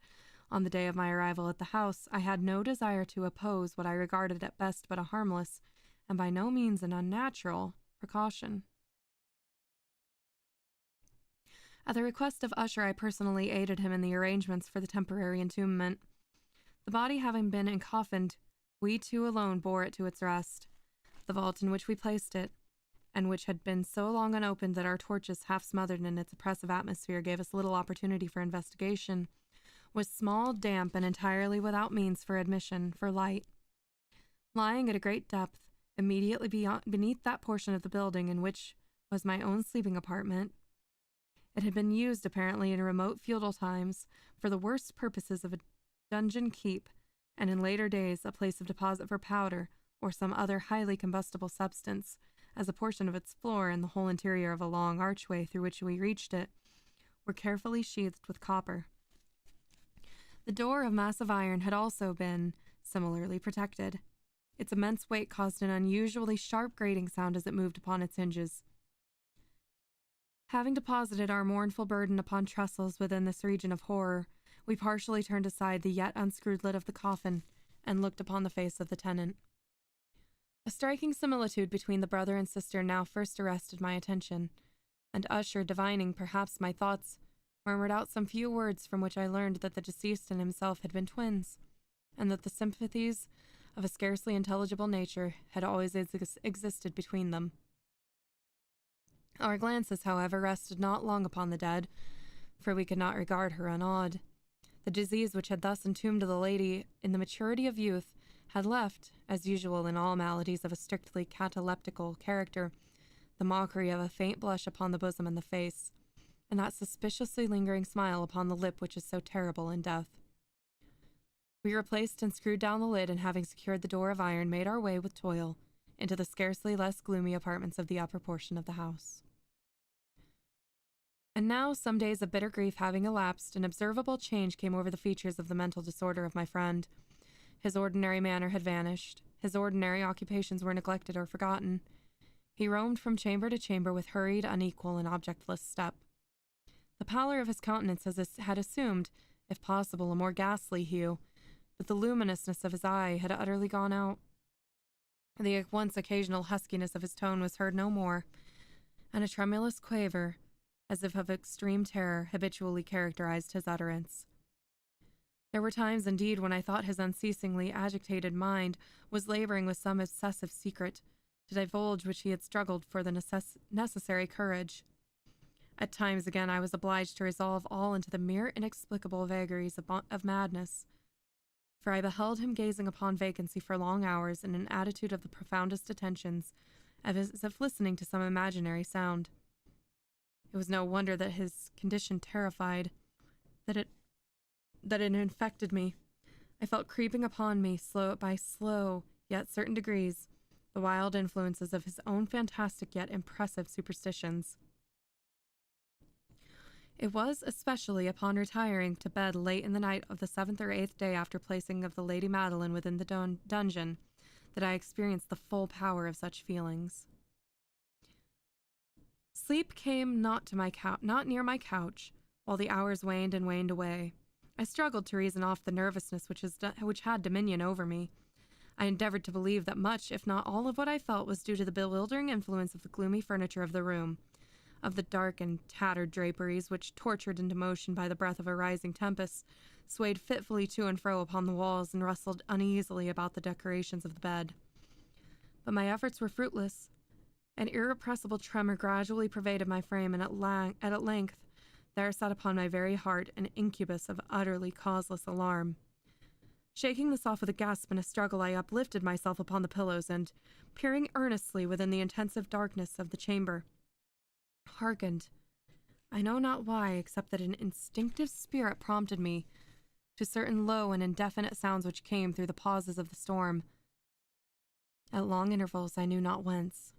on the day of my arrival at the house, I had no desire to oppose what I regarded at best but a harmless, and by no means an unnatural, precaution. At the request of Usher, I personally aided him in the arrangements for the temporary entombment. The body having been encoffined, we two alone bore it to its rest, the vault in which we placed it, and which had been so long unopened that our torches, half smothered in its oppressive atmosphere, gave us little opportunity for investigation, was small, damp, and entirely without means for admission for light. Lying at a great depth, immediately beneath that portion of the building in which was my own sleeping apartment, it had been used, apparently in remote feudal times, for the worst purposes of a dungeon keep, and in later days a place of deposit for powder or some other highly combustible substance, as a portion of its floor and the whole interior of a long archway through which we reached it were carefully sheathed with copper. The door of massive iron had also been similarly protected. Its immense weight caused an unusually sharp grating sound as it moved upon its hinges. Having deposited our mournful burden upon trestles within this region of horror, we partially turned aside the yet unscrewed lid of the coffin and looked upon the face of the tenant. A striking similitude between the brother and sister now first arrested my attention, and Usher, divining perhaps my thoughts, murmured out some few words from which I learned that the deceased and himself had been twins, and that the sympathies of a scarcely intelligible nature had always existed between them. Our glances, however, rested not long upon the dead, for we could not regard her unawed. The disease which had thus entombed the lady in the maturity of youth had left, as usual in all maladies of a strictly cataleptical character, the mockery of a faint blush upon the bosom and the face, and that suspiciously lingering smile upon the lip which is so terrible in death. We replaced and screwed down the lid, and having secured the door of iron, made our way with toil into the scarcely less gloomy apartments of the upper portion of the house. And now, some days of bitter grief having elapsed, an observable change came over the features of the mental disorder of my friend. His ordinary manner had vanished. His ordinary occupations were neglected or forgotten. He roamed from chamber to chamber with hurried, unequal, and objectless step. The pallor of his countenance had assumed, if possible, a more ghastly hue, but the luminousness of his eye had utterly gone out. The once occasional huskiness of his tone was heard no more, and a tremulous quaver, as if of extreme terror, habitually characterized his utterance. There were times, indeed, when I thought his unceasingly agitated mind was laboring with some obsessive secret, to divulge which he had struggled for the necessary courage. At times, again, I was obliged to resolve all into the mere inexplicable vagaries of madness, for I beheld him gazing upon vacancy for long hours in an attitude of the profoundest attentions, as if listening to some imaginary sound. It was no wonder that his condition terrified, that it infected me. I felt creeping upon me, slow, yet certain degrees, the wild influences of his own fantastic yet impressive superstitions. It was especially upon retiring to bed late in the night of the 7th or 8th day after placing of the Lady Madeline within the dungeon that I experienced the full power of such feelings. Sleep came not near my couch, while the hours waned and waned away. I struggled to reason off the nervousness which had dominion over me. I endeavored to believe that much, if not all, of what I felt was due to the bewildering influence of the gloomy furniture of the room, of the dark and tattered draperies which, tortured into motion by the breath of a rising tempest, swayed fitfully to and fro upon the walls and rustled uneasily about the decorations of the bed. But my efforts were fruitless. An irrepressible tremor gradually pervaded my frame, and at length there sat upon my very heart an incubus of utterly causeless alarm. Shaking this off with a gasp and a struggle, I uplifted myself upon the pillows and, peering earnestly within the intensive darkness of the chamber, hearkened. I know not why, except that an instinctive spirit prompted me to certain low and indefinite sounds which came through the pauses of the storm, at long intervals I knew not whence.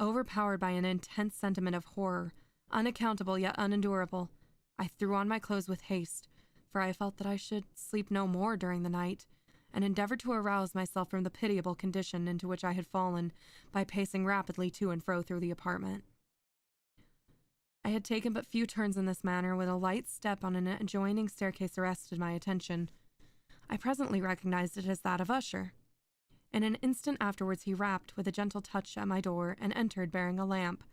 Overpowered by an intense sentiment of horror, unaccountable yet unendurable, I threw on my clothes with haste, for I felt that I should sleep no more during the night, and endeavored to arouse myself from the pitiable condition into which I had fallen by pacing rapidly to and fro through the apartment. I had taken but few turns in this manner when a light step on an adjoining staircase arrested my attention. I presently recognized it as that of Usher. In an instant afterwards he rapped with a gentle touch at my door and entered bearing a lamp.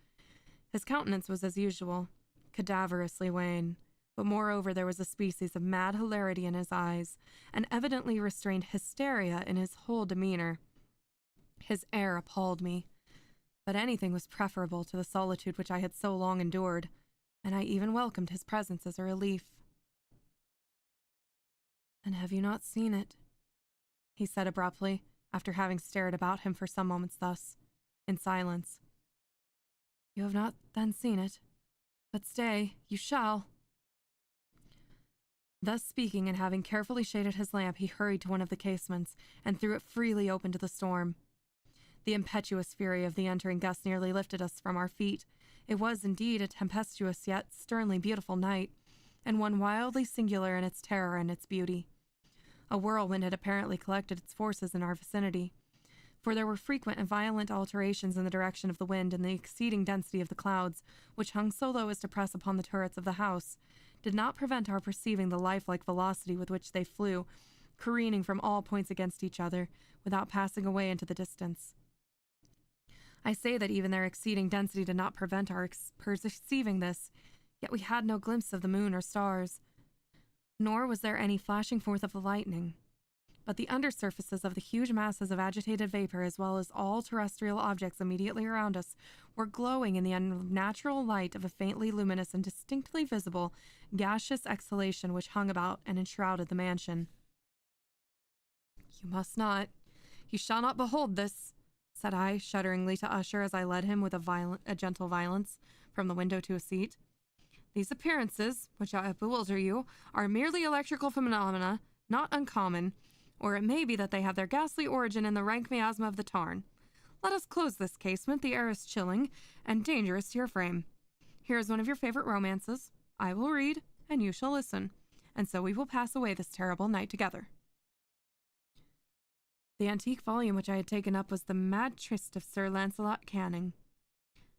His countenance was as usual, cadaverously wan, but moreover there was a species of mad hilarity in his eyes, and evidently restrained hysteria in his whole demeanor. His air appalled me. but anything was preferable to the solitude which I had so long endured, and I even welcomed his presence as a relief. "And have you not seen it?" he said abruptly, after having stared about him for some moments thus, in silence. "You have not then seen it? But stay, you shall." Thus speaking, and having carefully shaded his lamp, he hurried to one of the casements, and threw it freely open to the storm. The impetuous fury of the entering gust nearly lifted us from our feet. It was indeed a tempestuous yet sternly beautiful night, and one wildly singular in its terror and its beauty. A whirlwind had apparently collected its forces in our vicinity, for there were frequent and violent alterations in the direction of the wind, and the exceeding density of the clouds, which hung so low as to press upon the turrets of the house, did not prevent our perceiving the lifelike velocity with which they flew, careening from all points against each other, without passing away into the distance. I say that even their exceeding density did not prevent our perceiving this, yet we had no glimpse of the moon or stars, nor was there any flashing forth of the lightning. But the undersurfaces of the huge masses of agitated vapor, as well as all terrestrial objects immediately around us, were glowing in the unnatural light of a faintly luminous and distinctly visible gaseous exhalation which hung about and enshrouded the mansion. You shall not behold this," said I, shudderingly to Usher as I led him with a gentle violence from the window to a seat. "These appearances, which bewilder you, are merely electrical phenomena, not uncommon, or it may be that they have their ghastly origin in the rank miasma of the tarn. Let us close this casement, the air is chilling and dangerous to your frame. Here is one of your favorite romances. I will read, and you shall listen, and so we will pass away this terrible night together." The antique volume which I had taken up was the Mad Trist of Sir Lancelot Canning,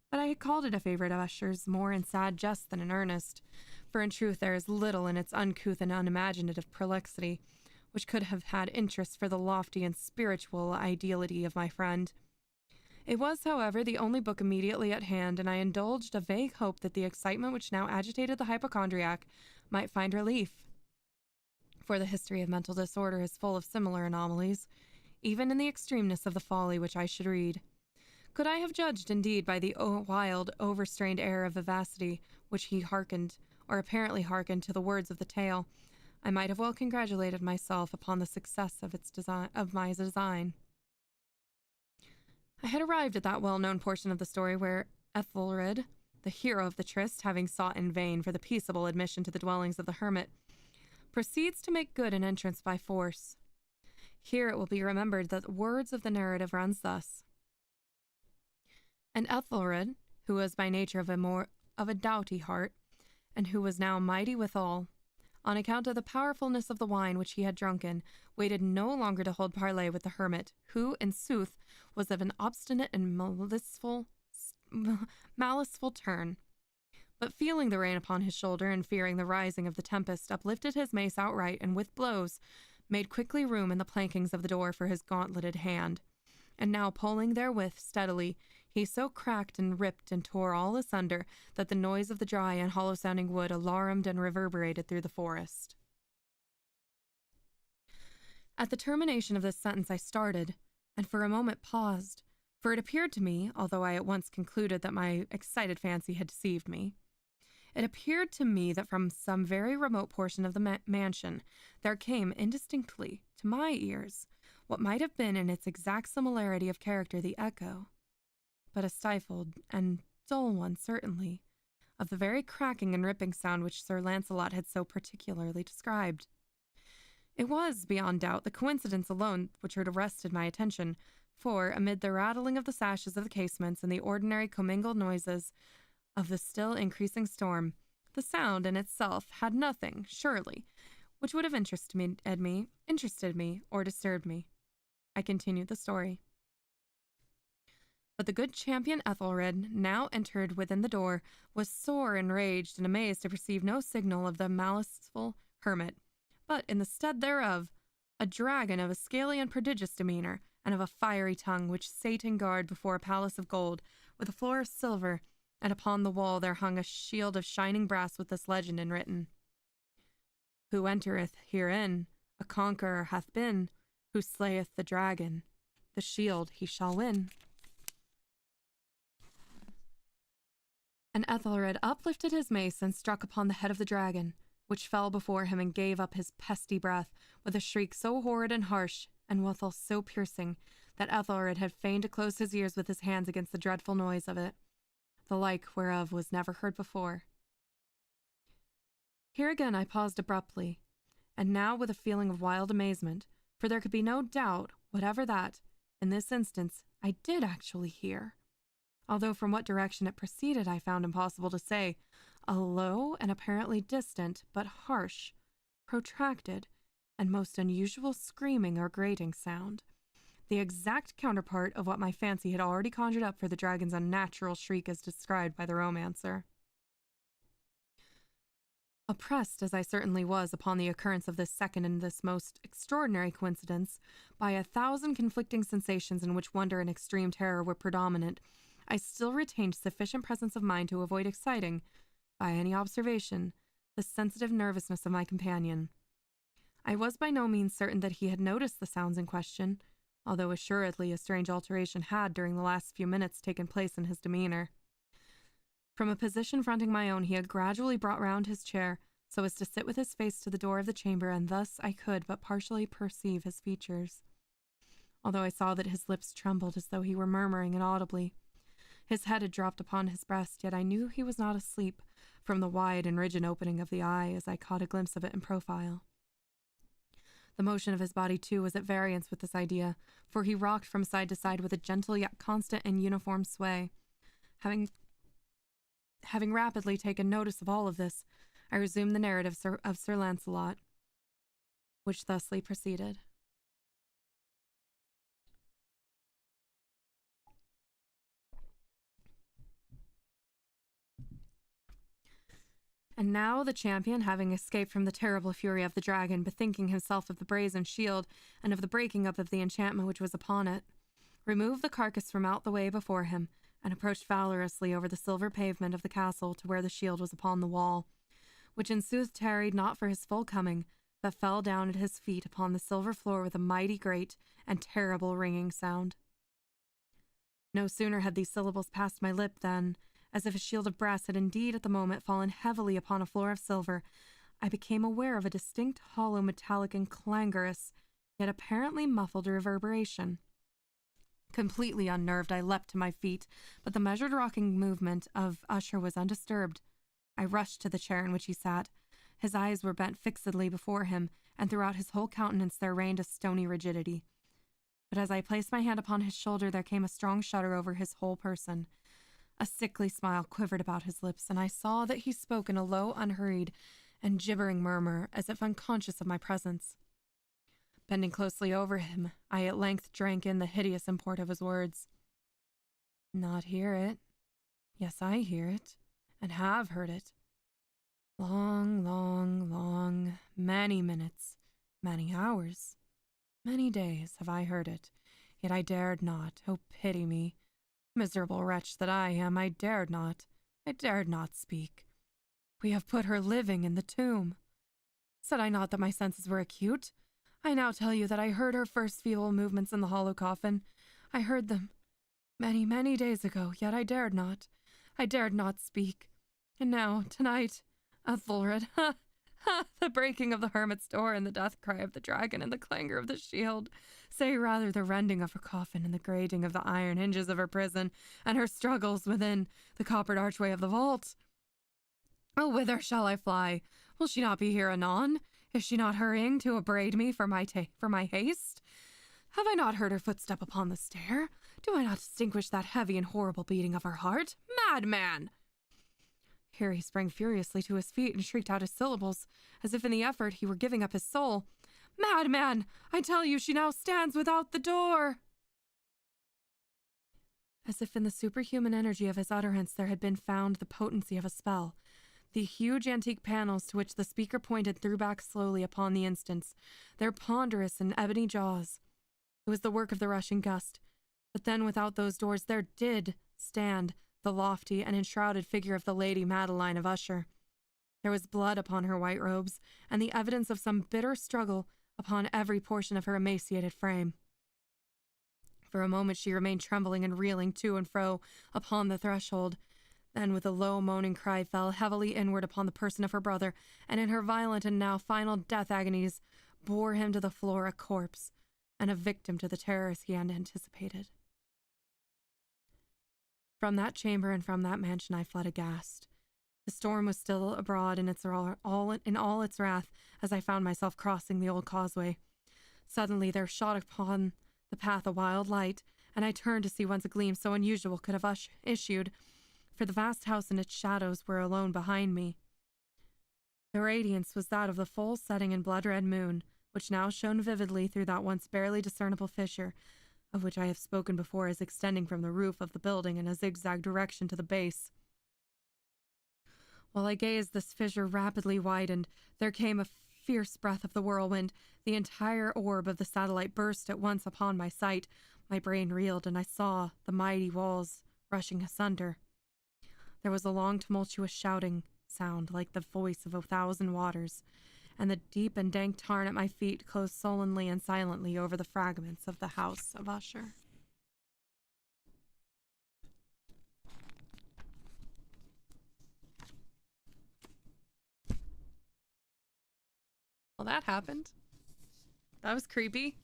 but I had called it a favorite of Usher's more in sad jest than in earnest, for in truth there is little in its uncouth and unimaginative prolixity which could have had interest for the lofty and spiritual ideality of my friend. It was, however, the only book immediately at hand, and I indulged a vague hope that the excitement which now agitated the hypochondriac might find relief. For the history of mental disorder is full of similar anomalies, even in the extremeness of the folly which I should read. Could I have judged, indeed, by the wild, overstrained air of vivacity which he hearkened, or apparently hearkened, to the words of the tale, I might have well congratulated myself upon the success of my design. I had arrived at that well-known portion of the story where Ethelred, the hero of the tryst, having sought in vain for the peaceable admission to the dwellings of the hermit, proceeds to make good an entrance by force. Here it will be remembered that the words of the narrative runs thus: "And Ethelred, who was by nature of a doughty heart, and who was now mighty withal, on account of the powerfulness of the wine which he had drunken, waited no longer to hold parley with the hermit, who, in sooth, was of an obstinate and maliceful turn, but feeling the rain upon his shoulder, and fearing the rising of the tempest, uplifted his mace outright, and with blows made quickly room in the plankings of the door for his gauntleted hand, and now pulling therewith steadily, he so cracked and ripped and tore all asunder that the noise of the dry and hollow-sounding wood alarumed and reverberated through the forest." At the termination of this sentence I started, and for a moment paused, for it appeared to me, although I at once concluded that my excited fancy had deceived me, it appeared to me that from some very remote portion of the mansion there came indistinctly to my ears what might have been in its exact similarity of character the echo, but a stifled and dull one certainly, of the very cracking and ripping sound which Sir Lancelot had so particularly described. It was, beyond doubt, the coincidence alone which had arrested my attention, for, amid the rattling of the sashes of the casements and the ordinary commingled noises of the still increasing storm, the sound in itself had nothing, surely, which would have interested me, or disturbed me. I continued the story. But the good champion Ethelred, now entered within the door, was sore enraged and amazed to perceive no signal of the maliceful hermit, but, in the stead thereof, a dragon of a scaly and prodigious demeanour, and of a fiery tongue, which sate in guard before a palace of gold, with a floor of silver, and upon the wall there hung a shield of shining brass with this legend enwritten: "Who entereth herein, a conqueror hath been, who slayeth the dragon, the shield he shall win." And Ethelred uplifted his mace and struck upon the head of the dragon, which fell before him and gave up his pesty breath with a shriek so horrid and harsh, and withal so piercing, that Ethelred had fain to close his ears with his hands against the dreadful noise of it, the like whereof was never heard before. Here again I paused abruptly, and now with a feeling of wild amazement, for there could be no doubt whatever that, in this instance, I did actually hear. Although from what direction it proceeded I found impossible to say, a low and apparently distant, but harsh, protracted, and most unusual screaming or grating sound, the exact counterpart of what my fancy had already conjured up for the dragon's unnatural shriek as described by the romancer. Oppressed as I certainly was upon the occurrence of this second and this most extraordinary coincidence, by 1,000 conflicting sensations in which wonder and extreme terror were predominant, I still retained sufficient presence of mind to avoid exciting, by any observation, the sensitive nervousness of my companion. I was by no means certain that he had noticed the sounds in question, although assuredly a strange alteration had during the last few minutes taken place in his demeanor. From a position fronting my own he had gradually brought round his chair so as to sit with his face to the door of the chamber, and thus I could but partially perceive his features, although I saw that his lips trembled as though he were murmuring inaudibly. His head had dropped upon his breast, yet I knew he was not asleep from the wide and rigid opening of the eye as I caught a glimpse of it in profile. The motion of his body, too, was at variance with this idea, for he rocked from side to side with a gentle yet constant and uniform sway. Having rapidly taken notice of all of this, I resumed the narrative of Sir Lancelot, which thusly proceeded. And now the champion, having escaped from the terrible fury of the dragon, bethinking himself of the brazen shield and of the breaking up of the enchantment which was upon it, removed the carcass from out the way before him, and approached valorously over the silver pavement of the castle to where the shield was upon the wall, which in sooth tarried not for his full coming, but fell down at his feet upon the silver floor with a mighty great and terrible ringing sound. No sooner had these syllables passed my lip than, as if a shield of brass had indeed at the moment fallen heavily upon a floor of silver, I became aware of a distinct, hollow, metallic, and clangorous, yet apparently muffled reverberation. Completely unnerved, I leapt to my feet, but the measured rocking movement of Usher was undisturbed. I rushed to the chair in which he sat. His eyes were bent fixedly before him, and throughout his whole countenance there reigned a stony rigidity. But as I placed my hand upon his shoulder, there came a strong shudder over his whole person. A sickly smile quivered about his lips, and I saw that he spoke in a low, unhurried, and gibbering murmur, as if unconscious of my presence. Bending closely over him, I at length drank in the hideous import of his words. Not hear it? Yes, I hear it, and have heard it. Long, long, long, many minutes, many hours, many days have I heard it, yet I dared not, oh pity me. Miserable wretch that I am, I dared not speak. We have put her living in the tomb. Said I not that my senses were acute? I now tell you that I heard her first feeble movements in the hollow coffin. I heard them many, many days ago, yet I dared not speak. And now, tonight, Ethelred, the breaking of the hermit's door and the death cry of the dragon and the clangor of the shield, say rather the rending of her coffin and the grating of the iron hinges of her prison, and her struggles within the coppered archway of the vault. Oh, whither shall I fly? Will she not be here anon? Is she not hurrying to upbraid me for my haste? Have I not heard her footstep upon the stair? Do I not distinguish that heavy and horrible beating of her heart? Madman! Here he sprang furiously to his feet and shrieked out his syllables, as if in the effort he were giving up his soul. Madman! I tell you she now stands without the door! As if in the superhuman energy of his utterance there had been found the potency of a spell. The huge antique panels to which the speaker pointed threw back slowly upon the instant, their ponderous and ebony jaws. It was the work of the rushing gust, but then without those doors there did stand the lofty and enshrouded figure of the Lady Madeline of Usher. There was blood upon her white robes, and the evidence of some bitter struggle upon every portion of her emaciated frame. For a moment she remained trembling and reeling to and fro upon the threshold. Then, with a low moaning cry, fell heavily inward upon the person of her brother, and in her violent and now final death agonies, bore him to the floor a corpse, and a victim to the terrors he had anticipated. From that chamber and from that mansion I fled aghast. The storm was still abroad in all its wrath as I found myself crossing the old causeway. Suddenly there shot upon the path a wild light, and I turned to see whence a gleam so unusual could have issued, for the vast house and its shadows were alone behind me. The radiance was that of the full setting and blood-red moon, which now shone vividly through that once barely discernible fissure, of which I have spoken before as extending from the roof of the building in a zigzag direction to the base. While I gazed, this fissure rapidly widened. There came a fierce breath of the whirlwind. The entire orb of the satellite burst at once upon my sight. My brain reeled, and I saw the mighty walls rushing asunder. There was a long, tumultuous shouting sound like the voice of 1,000 waters, and the deep and dank tarn at my feet closed sullenly and silently over the fragments of the house of Usher. Well, that happened. That was creepy.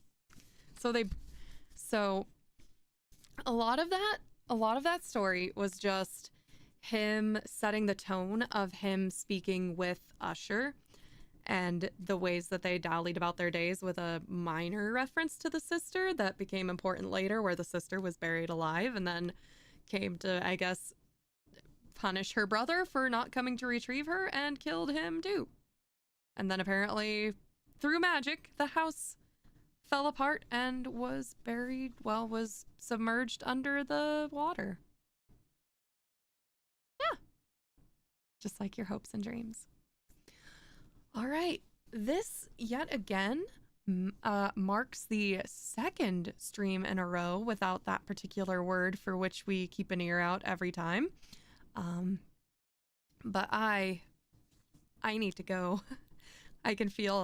So a lot of that story was just him setting the tone of him speaking with Usher and the ways that they dallied about their days, with a minor reference to the sister that became important later, where the sister was buried alive and then came to, I guess, punish her brother for not coming to retrieve her and killed him too. And then apparently, through magic, the house fell apart and was submerged under the water. Yeah. Just like your hopes and dreams. All right. This, yet again, marks the second stream in a row without that particular word for which we keep an ear out every time. But I need to go. I can feel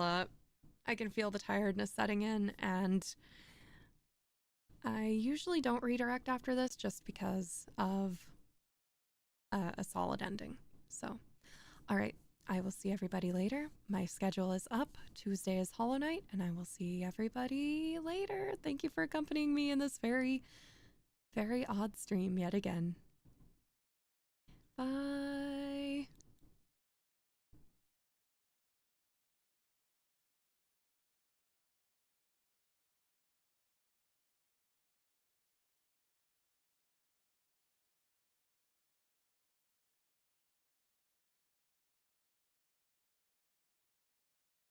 the tiredness setting in, and I usually don't redirect after this just because of a solid ending. So, all right, I will see everybody later. My schedule is up. Tuesday is Hollow Night, and I will see everybody later. Thank you for accompanying me in this very, very odd stream yet again. Bye.